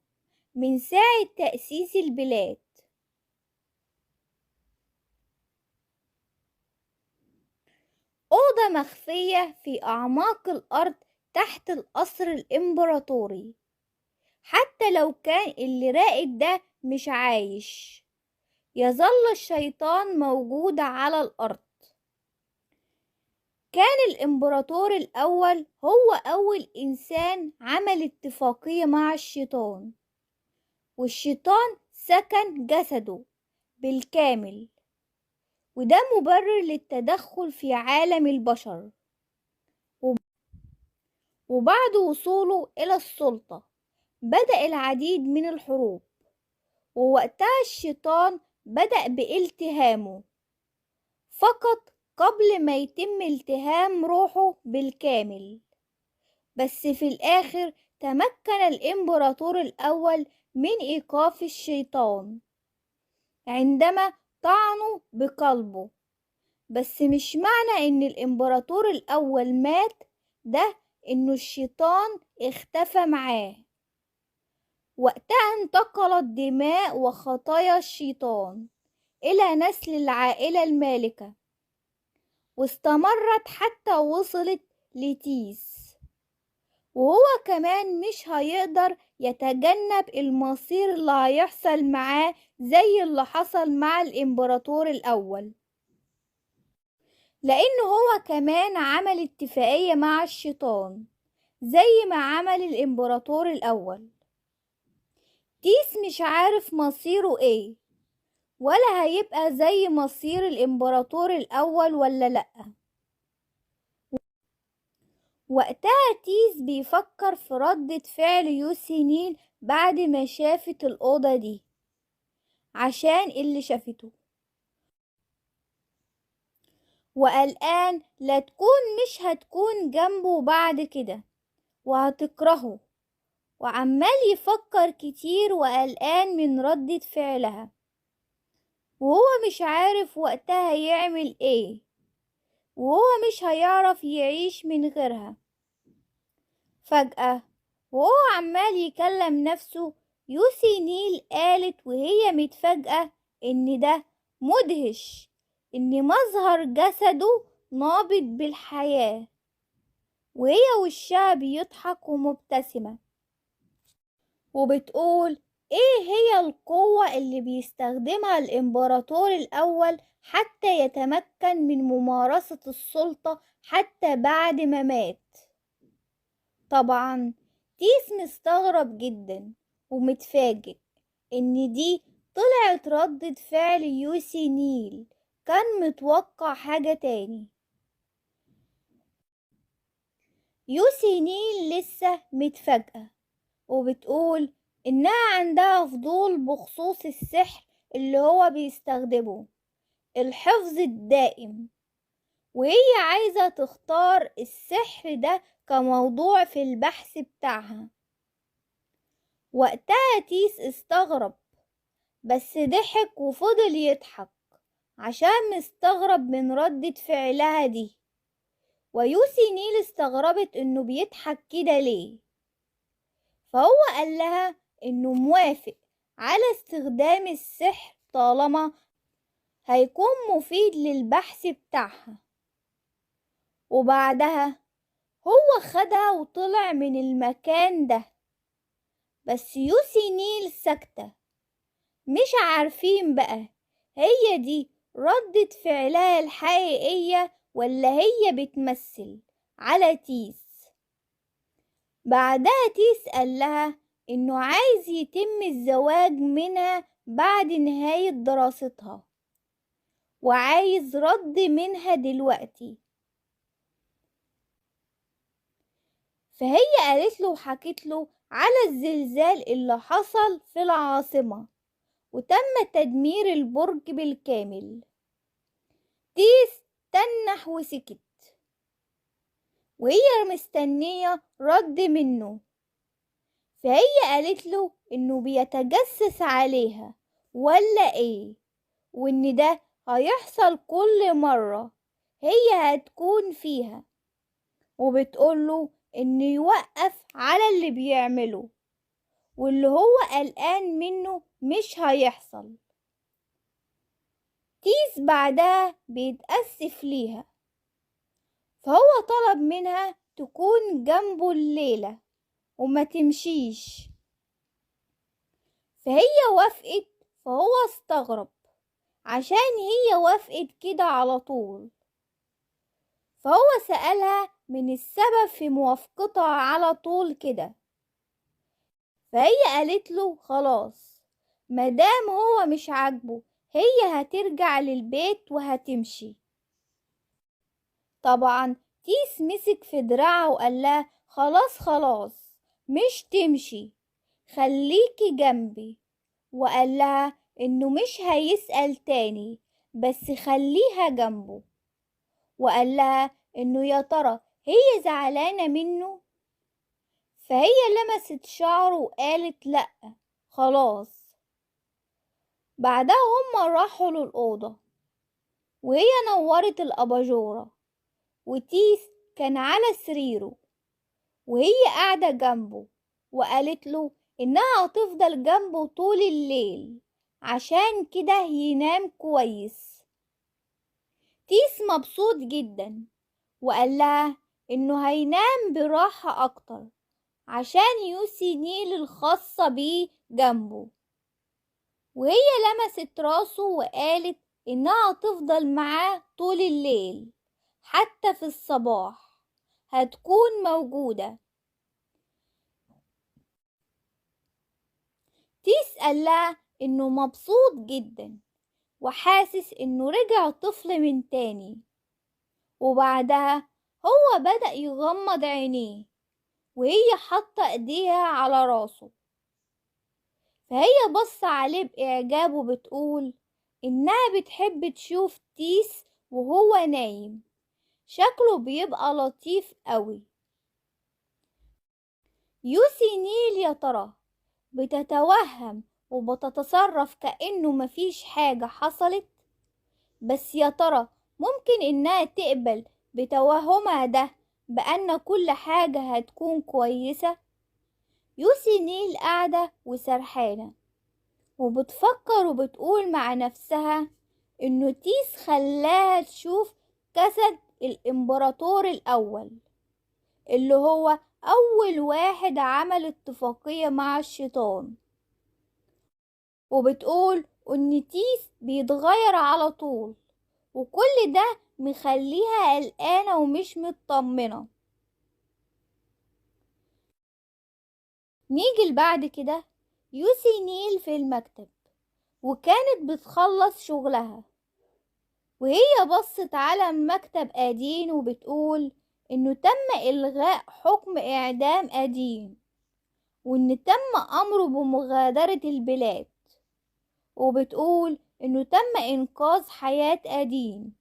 من ساعة تأسيس البلاد. أوضة مخفية في أعماق الأرض تحت القصر الإمبراطوري، حتى لو كان اللي راقد ده مش عايش، يظل الشيطان موجود على الأرض. كان الإمبراطور الأول هو أول إنسان عمل اتفاقية مع الشيطان، والشيطان سكن جسده بالكامل، وده مبرر للتدخل في عالم البشر. وبعد وصوله إلى السلطة بدأ العديد من الحروب، ووقتها الشيطان بدأ بالتهامه فقط قبل ما يتم التهام روحه بالكامل. بس في الآخر تمكن الإمبراطور الأول من إيقاف الشيطان عندما طعنوا بقلبه. بس مش معنى إن الإمبراطور الأول مات ده إنه الشيطان اختفى معاه. وقتها انتقلت دماء وخطايا الشيطان إلى نسل العائلة المالكة، واستمرت حتى وصلت لتيس، وهو كمان مش هيقدر يتجنب المصير اللي هيحصل معاه زي اللي حصل مع الإمبراطور الأول، لأنه هو كمان عمل اتفاقية مع الشيطان زي ما عمل الإمبراطور الأول. تيس مش عارف مصيره ايه، ولا هيبقى زي مصير الإمبراطور الأول ولا لأ. وقتها تيس بيفكر في ردة فعل يوسينيل بعد ما شافت الأوضة دي عشان اللي شافته، وقلقان لا تكون مش هتكون جنبه بعد كده وهتكرهه، وعمال يفكر كتير وقلقان من ردة فعلها، وهو مش عارف وقتها يعمل ايه، وهو مش هيعرف يعيش من غيرها. فجأة وهو عمال يكلم نفسه يوسينيل قالت وهي متفاجئة إن ده مدهش، إن مظهر جسده نابض بالحياة، وهي وشها بيضحك ومبتسمة، وبتقول إيه هي القوة اللي بيستخدمها الإمبراطور الأول حتى يتمكن من ممارسة السلطة حتى بعد ما مات. طبعا تيس مستغرب جدا ومتفاجئ إن دي طلعت ردة فعل يوسينيل، كان متوقع حاجة تاني. يوسينيل لسه متفاجئة وبتقول إنها عندها فضول بخصوص السحر اللي هو بيستخدمه، الحفظ الدائم، وهي عايزة تختار السحر ده كموضوع في البحث بتاعها. وقتها تيس استغرب، بس ضحك وفضل يضحك عشان مستغرب من ردة فعلها دي، ويوسينيل استغربت انه بيضحك كده ليه، فهو قال لها انه موافق على استخدام السحر طالما هيكون مفيد للبحث بتاعها. وبعدها هو خدها وطلع من المكان ده، بس يوسينيل ساكتة، مش عارفين بقى هي دي ردة فعلها الحقيقية ولا هي بتمثل على تيس. بعدها تيس قال لها إنه عايز يتم الزواج منها بعد نهاية دراستها، وعايز رد منها دلوقتي. فهي قالت له وحكت له على الزلزال اللي حصل في العاصمة وتم تدمير البرج بالكامل. تيس تنح وسكت، وهي مستنية رد منه. فهي قالت له إنه بيتجسس عليها ولا إيه، وإن ده هيحصل كل مرة هي هتكون فيها، وبتقوله إنه يوقف على اللي بيعمله، واللي هو قلقان منه مش هيحصل. تيس بعدها بيتأسف ليها فهو طلب منها تكون جنبه الليلة وما تمشيش، فهي وافقت. فهو استغرب عشان هي وافقت كده على طول، فهو سألها من السبب في موافقتها على طول كده. فهي قالت له خلاص، مادام هو مش عاجبه هي هترجع للبيت وهتمشي. طبعا تيس مسك في دراعها وقال لها خلاص خلاص مش تمشي، خليكي جنبي. وقال لها انه مش هيسأل تاني، بس خليها جنبه. وقال لها انه يا ترى هي زعلانة منه. فهي لمست شعره وقالت لأ خلاص. بعدها هما راحوا للأوضة وهي نورت الأباجورة، وتيس كان على سريره وهي قاعدة جنبه، وقالت له إنها هتفضل جنبه طول الليل عشان كده ينام كويس. تيس مبسوط جدا وقال لها إنه هينام براحة أكتر عشان يوسي نيل الخاصة بيه جنبه. وهي لمست راسه وقالت إنها هتفضل معاه طول الليل، حتى في الصباح هتكون موجودة. تيس قال لها إنه مبسوط جدا وحاسس إنه رجع طفل من تاني. وبعدها هو بدأ يغمض عينيه وهي حاطة ايديها على راسه. فهي بص عليه بإعجاب وبتقول إنها بتحب تشوف تيس وهو نايم، شكله بيبقى لطيف قوي. يوسي نيل يا ترى بتتوهم وبتتصرف كأنه مفيش حاجة حصلت، بس يا ترى ممكن إنها تقبل بتوهمها ده بأن كل حاجة هتكون كويسة؟ يوسي نيل قاعدة وسرحانة وبتفكر وبتقول مع نفسها إنه تيس خلاها تشوف جسد الإمبراطور الأول، اللي هو أول واحد عمل اتفاقية مع الشيطان. وبتقول إن تيس بيتغير على طول، وكل ده مخليها قلقانة ومش مطمنة. نيجي لبعد كده يوسي نيل في المكتب وكانت بتخلص شغلها، وهي بصت على مكتب أدين وبتقول إنه تم إلغاء حكم إعدام أدين، وإن تم أمره بمغادرة البلاد. وبتقول إنه تم إنقاذ حياة أدين،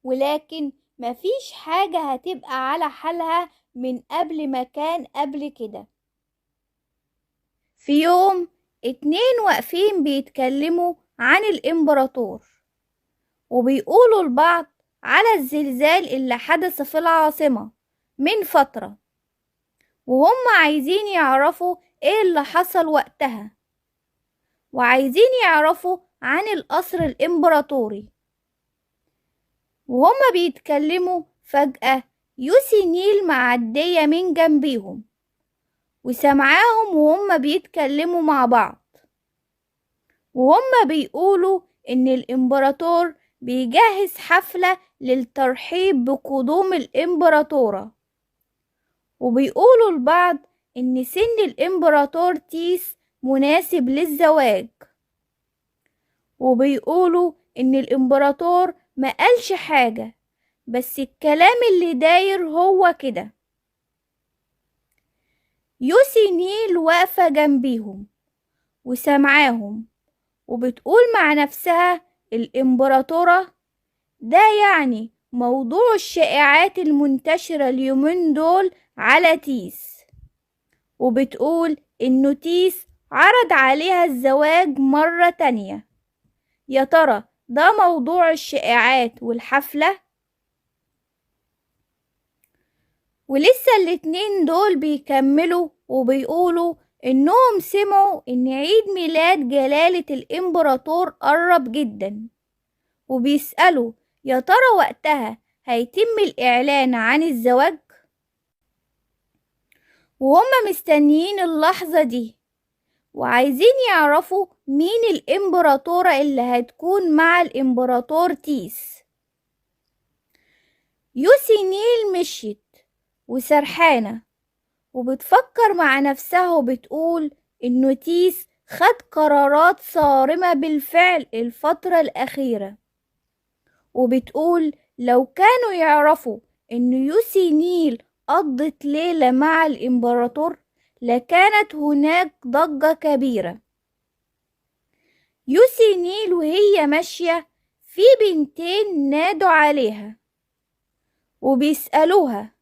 ولكن مفيش حاجة هتبقى على حالها من قبل ما كان قبل كده. في يوم 2 واقفين بيتكلموا عن الإمبراطور وبيقولوا لبعض على الزلزال اللي حدث في العاصمة من فترة، وهم عايزين يعرفوا ايه اللي حصل وقتها، وعايزين يعرفوا عن القصر الإمبراطوري. وهم بيتكلموا فجأة يوسي نيل معدية من جنبيهم وسمعاهم وهم بيتكلموا مع بعض، وهم بيقولوا إن الإمبراطور بيجهز حفلة للترحيب بقدوم الإمبراطورة، وبيقولوا لبعض إن سن الإمبراطور تيس مناسب للزواج، وبيقولوا إن الإمبراطور ما قالش حاجة، بس الكلام اللي داير هو كده. يوسي نيل واقفة جنبيهم وسمعاهم وبتقول مع نفسها الإمبراطورة ده يعني موضوع الشائعات المنتشرة اليومين دول على تيس، وبتقول إنه تيس عرض عليها الزواج مرة تانية. يا ترى ده موضوع الشائعات والحفلة؟ ولسه الاتنين دول بيكملوا وبيقولوا إنهم سمعوا إن عيد ميلاد جلالة الإمبراطور قرب جدا، وبيسألوا يا ترى وقتها هيتم الإعلان عن الزواج، وهم مستنيين اللحظة دي وعايزين يعرفوا مين الإمبراطورة اللي هتكون مع الإمبراطور تيس. يوسينيل مشيت وسرحانة وبتفكر مع نفسها وبتقول إنه تيس خد قرارات صارمة بالفعل الفترة الأخيرة، وبتقول لو كانوا يعرفوا إن يوسينيل قضت ليلة مع الإمبراطور لكانت هناك ضجة كبيرة. يوسينيل وهي ماشية في بنتين نادوا عليها وبيسألوها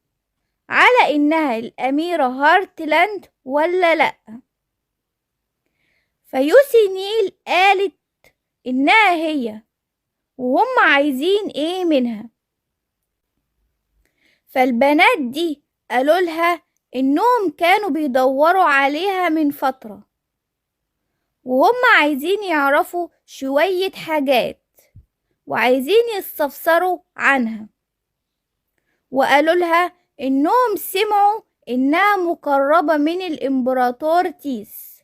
على إنها الأميرة هارتلاند ولا لأ، فيوسينيل قالت إنها هي وهم عايزين إيه منها. فالبنات دي قالوا لها إنهم كانوا بيدوروا عليها من فترة وهم عايزين يعرفوا شوية حاجات وعايزين يستفسروا عنها، وقالوا لها إنهم سمعوا إنها مقربة من الإمبراطور تيس،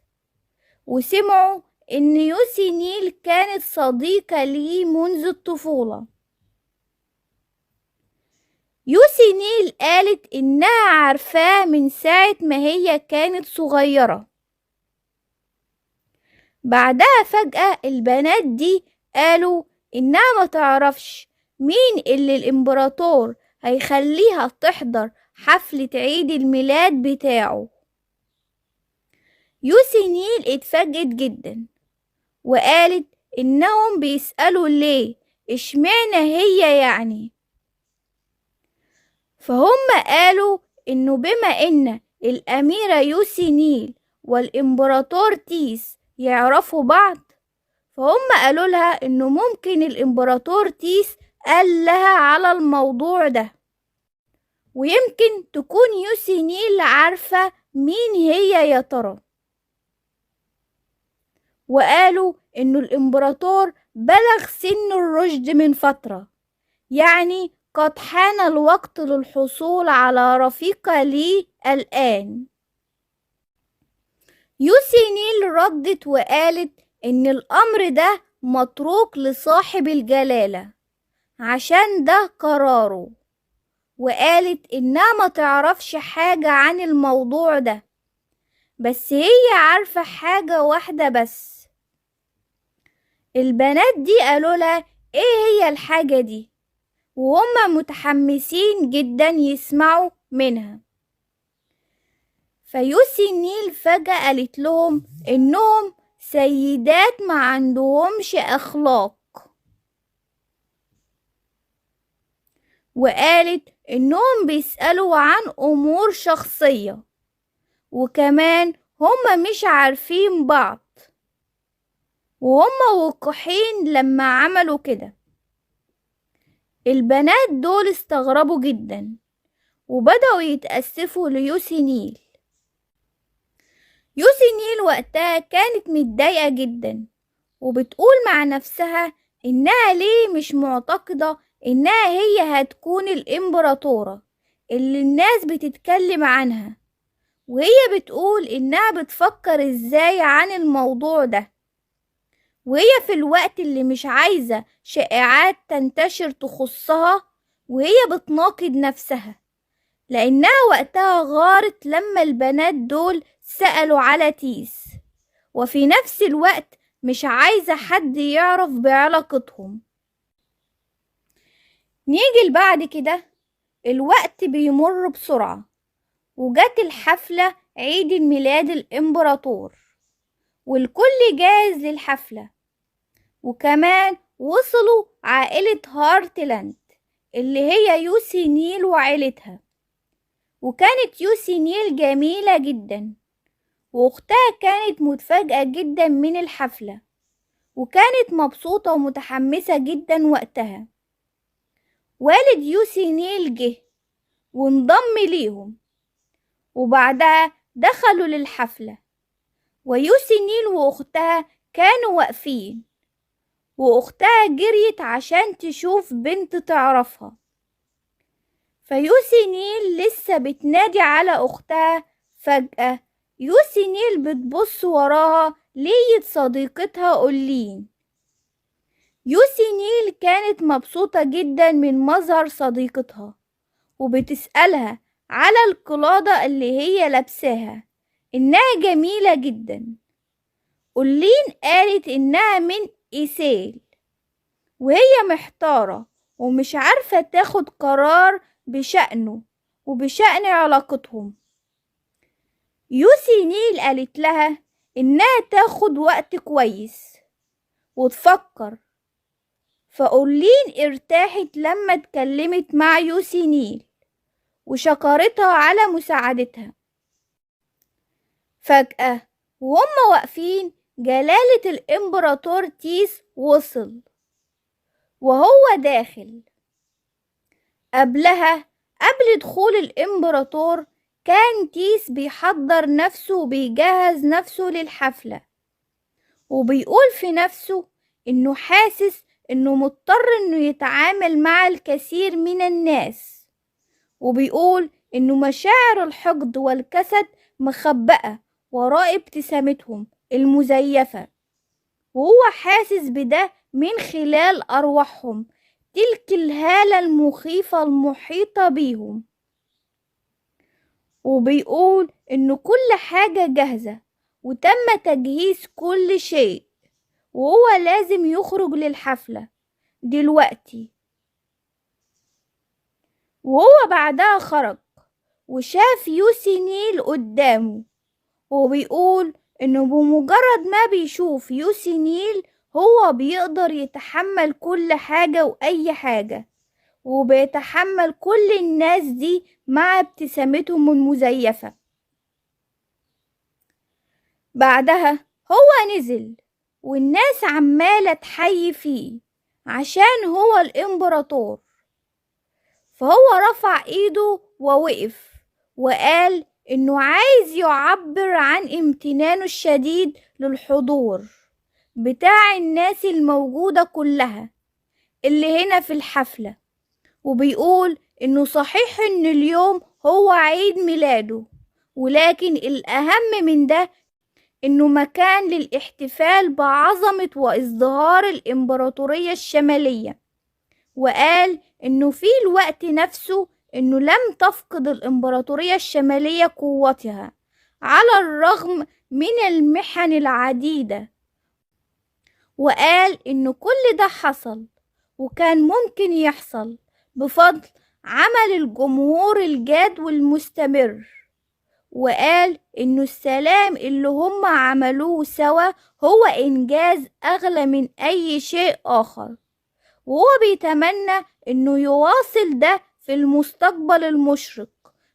وسمعوا إن يوسينيل كانت صديقة ليه منذ الطفولة. يوسينيل قالت إنها عارفاه من ساعة ما هي كانت صغيرة. بعدها فجأة البنات دي قالوا إنها ما تعرفش مين اللي الإمبراطور هيخليها تحضر حفلة عيد الميلاد بتاعه. يوسينيل اتفاجئت جدا وقالت إنهم بيسألوا ليه، اشمعنى هي يعني؟ فهم قالوا إنه بما إن الأميرة يوسينيل والإمبراطور تيس يعرفوا بعض، فهم قالوا لها إنه ممكن الإمبراطور تيس قال لها على الموضوع ده، ويمكن تكون يوسينيل عارفة مين هي يا ترى. وقالوا إنه الإمبراطور بلغ سن الرشد من فترة، يعني قد حان الوقت للحصول على رفيقة لي الآن. يوسينيل ردت وقالت إن الأمر ده متروك لصاحب الجلالة عشان ده قراره، وقالت إنها ما تعرفش حاجة عن الموضوع ده، بس هي عارفة حاجة واحدة بس. البنات دي قالوا لها ايه هي الحاجة دي، وهم متحمسين جدا يسمعوا منها. فيوسينيل فجأة قالت لهم إنهم سيدات ما عندهمش أخلاق، وقالت إنهم بيسألوا عن أمور شخصية، وكمان هم مش عارفين بعض، وهم وقحين لما عملوا كده. البنات دول استغربوا جدا وبدأوا يتأسفوا ليوسينيل. يوسينيل وقتها كانت متضايقة جدا وبتقول مع نفسها إنها ليه مش معتقدة إنها هي هتكون الإمبراطورة اللي الناس بتتكلم عنها، وهي بتقول إنها بتفكر إزاي عن الموضوع ده، وهي في الوقت اللي مش عايزة شائعات تنتشر تخصها، وهي بتناقض نفسها لأنها وقتها غارت لما البنات دول سألوا على تيس، وفي نفس الوقت مش عايزة حد يعرف بعلاقتهم. نيجي بعد كده، الوقت بيمر بسرعة وجت الحفلة عيد الميلاد الإمبراطور، والكل جاهز للحفلة، وكمان وصلوا عائلة هارتلاند اللي هي يوسينيل وعائلتها. وكانت يوسينيل جميلة جدا، واختها كانت متفاجئة جدا من الحفلة، وكانت مبسوطة ومتحمسة جدا وقتها. والد يوسينيل جه وانضم ليهم، وبعدها دخلوا للحفلة، ويوسينيل واختها كانوا واقفين، واختها جريت عشان تشوف بنت تعرفها، فيوسي نيل لسه بتنادي على أختها. فجأة يوسي نيل بتبص وراها لقيت صديقتها أولين. يوسي نيل كانت مبسوطة جدا من مظهر صديقتها، وبتسألها على القلادة اللي هي لابساها إنها جميلة جدا. أولين قالت إنها من إيسيل، وهي محتارة ومش عارفة تاخد قرار بشأنه وبشأن علاقتهم. يوسي نيل قالت لها إنها تاخد وقت كويس وتفكر. فأولين ارتاحت لما اتكلمت مع يوسي نيل وشكرتها على مساعدتها. فجأة وهم واقفين جلالة الإمبراطور تيس وصل، وهو داخل. قبل دخول الإمبراطور كان تيس بيحضر نفسه وبيجهز نفسه للحفلة، وبيقول في نفسه إنه حاسس إنه مضطر إنه يتعامل مع الكثير من الناس، وبيقول إنه مشاعر الحقد والكسد مخبأة وراء ابتسامتهم المزيفة، وهو حاسس بده من خلال أرواحهم، تلك الهالة المخيفة المحيطة بيهم. وبيقول إنه كل حاجة جاهزة وتم تجهيز كل شيء، وهو لازم يخرج للحفلة دلوقتي. وهو بعدها خرج وشاف يوسي نيل قدامه، وبيقول إنه بمجرد ما بيشوف يوسي نيل هو بيقدر يتحمل كل حاجة وأي حاجة، وبيتحمل كل الناس دي مع ابتسامتهم المزيفة. بعدها هو نزل والناس عمالة تحيي فيه عشان هو الإمبراطور. فهو رفع ايده ووقف وقال إنه عايز يعبر عن امتنانه الشديد للحضور بتاع الناس الموجودة كلها اللي هنا في الحفلة، وبيقول إنه صحيح إن اليوم هو عيد ميلاده، ولكن الأهم من ده إنه مكان للاحتفال بعظمة وازدهار الإمبراطورية الشمالية. وقال إنه في الوقت نفسه إنه لم تفقد الإمبراطورية الشمالية قوتها على الرغم من المحن العديدة. وقال إنه كل ده حصل وكان ممكن يحصل بفضل عمل الجمهور الجاد والمستمر. وقال إنه السلام اللي هم عملوه سوا هو إنجاز أغلى من أي شيء آخر، وهو بيتمنى إنه يواصل ده في المستقبل المشرق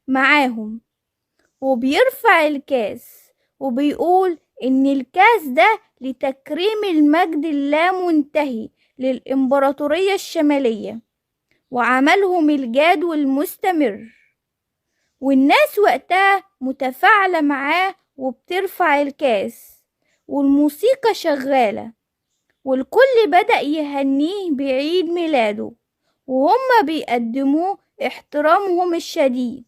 معاهم. وبيرفع الكاس وبيقول إن الكاس ده لتكريم المجد اللامنتهي للإمبراطورية الشمالية وعملهم الجاد والمستمر. والناس وقتها متفاعلة معاه وبترفع الكاس والموسيقى شغالة، والكل بدأ يهنيه بعيد ميلاده وهم بيقدموه احترامهم الشديد،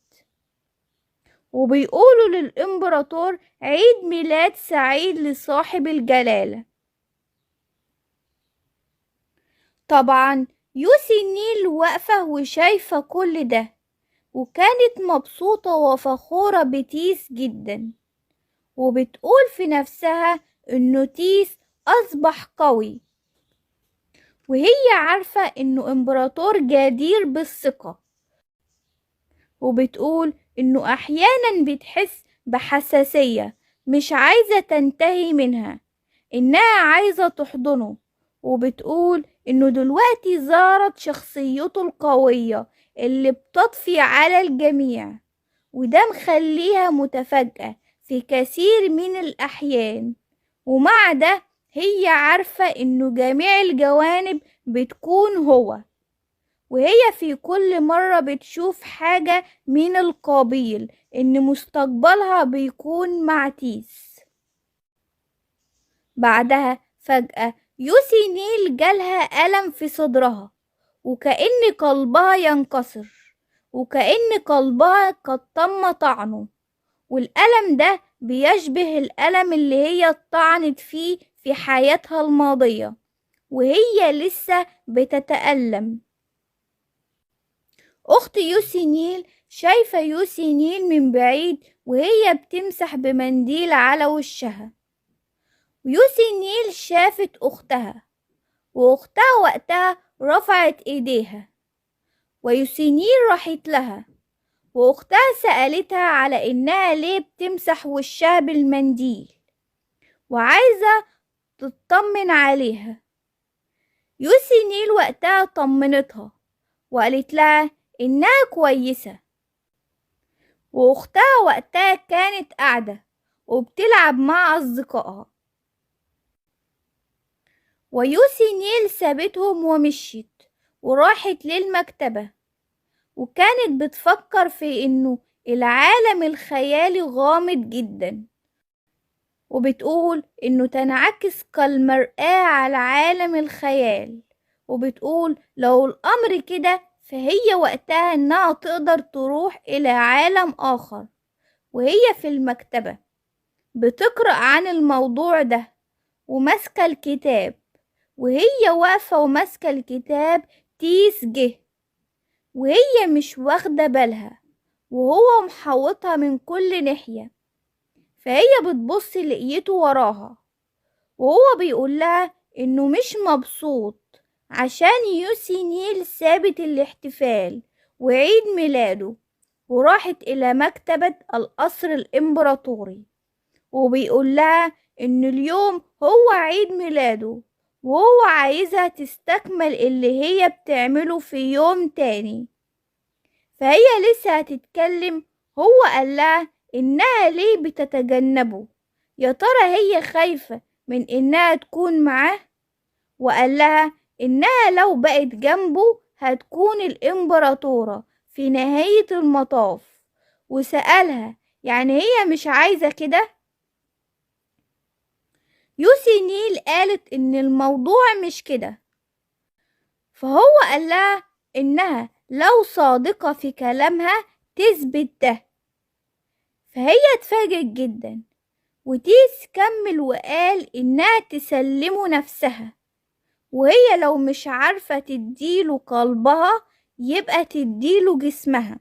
وبيقولوا للإمبراطور عيد ميلاد سعيد لصاحب الجلالة. طبعا يوسي نيل واقفة وشايفة كل ده، وكانت مبسوطة وفخورة بتيس جدا، وبتقول في نفسها إنه تيس أصبح قوي، وهي عارفة إنه إمبراطور جدير بالثقة. وبتقول إنه أحيانا بتحس بحساسية مش عايزة تنتهي منها، إنها عايزة تحضنه. وبتقول إنه دلوقتي ظهرت شخصيته القوية اللي بتطفي على الجميع، وده مخليها متفاجئة في كثير من الأحيان. ومع ده هي عارفة إنه جميع الجوانب بتكون هو، وهي في كل مرة بتشوف حاجة من القبيل إن مستقبلها بيكون مع تيس. بعدها فجأة يوسي نيل جالها ألم في صدرها وكأن قلبها ينكسر، وكأن قلبها قد تم طعنه، والألم ده بيشبه الألم اللي هي اتطعنت فيه في حياتها الماضية وهي لسه بتتألم. أخت يوسي نيل شايفة يوسي نيل من بعيد وهي بتمسح بمنديل على وشها، ويوسي نيل شافت أختها، وأختها وقتها رفعت إيديها، ويوسي نيل راحت لها، وأختها سألتها على إنها ليه بتمسح وشها بالمنديل وعايزة تطمن عليها. يوسي نيل وقتها طمنتها وقالت لها إنها كويسة، وأختها وقتها كانت قاعدة وبتلعب مع أصدقائها، ويوسي نيل سابتهم ومشيت وراحت للمكتبة، وكانت بتفكر في إنه العالم الخيالي غامض جدا، وبتقول إنه تنعكس كالمرآة على عالم الخيال، وبتقول لو الأمر كده فهي وقتها إنها تقدر تروح إلى عالم آخر. وهي في المكتبة بتقرأ عن الموضوع ده وماسكة الكتاب، وهي واقفة وماسكة الكتاب تيس جه، وهي مش واخدة بالها وهو محوطها من كل ناحية، فهي بتبص لقيته وراها وهو بيقول لها إنه مش مبسوط عشان يوسي نيل سابت الاحتفال وعيد ميلاده وراحت إلى مكتبة القصر الإمبراطوري، وبيقول لها إن اليوم هو عيد ميلاده وهو عايزها تستكمل اللي هي بتعمله في يوم تاني. فهي لسه هتتكلم، هو قال لها إنها ليه بتتجنبه، يا ترى هي خايفة من إنها تكون معاه، وقال لها إنها لو بقت جنبه هتكون الإمبراطورة في نهاية المطاف، وسألها يعني هي مش عايزة كده. يوسي نيل قالت إن الموضوع مش كده، فهو قال لها إنها لو صادقة في كلامها تثبت ده. فهي اتفاجئت جدا، وتيس كمل وقال إنها تسلمه نفسها، وهي لو مش عارفة تديله قلبها يبقى تديله جسمها،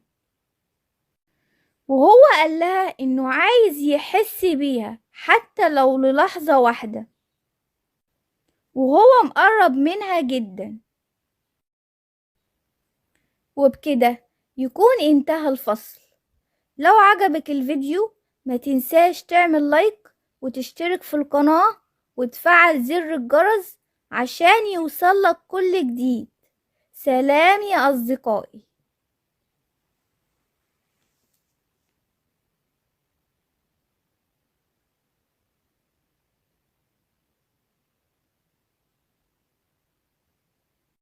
وهو قال لها إنه عايز يحس بيها حتى لو للحظة واحدة، وهو مقرب منها جدا. وبكده يكون انتهى الفصل. لو عجبك الفيديو ما تنساش تعمل لايك وتشترك في القناة وتفعل زر الجرس عشان يوصلك كل جديد. سلام يا أصدقائي.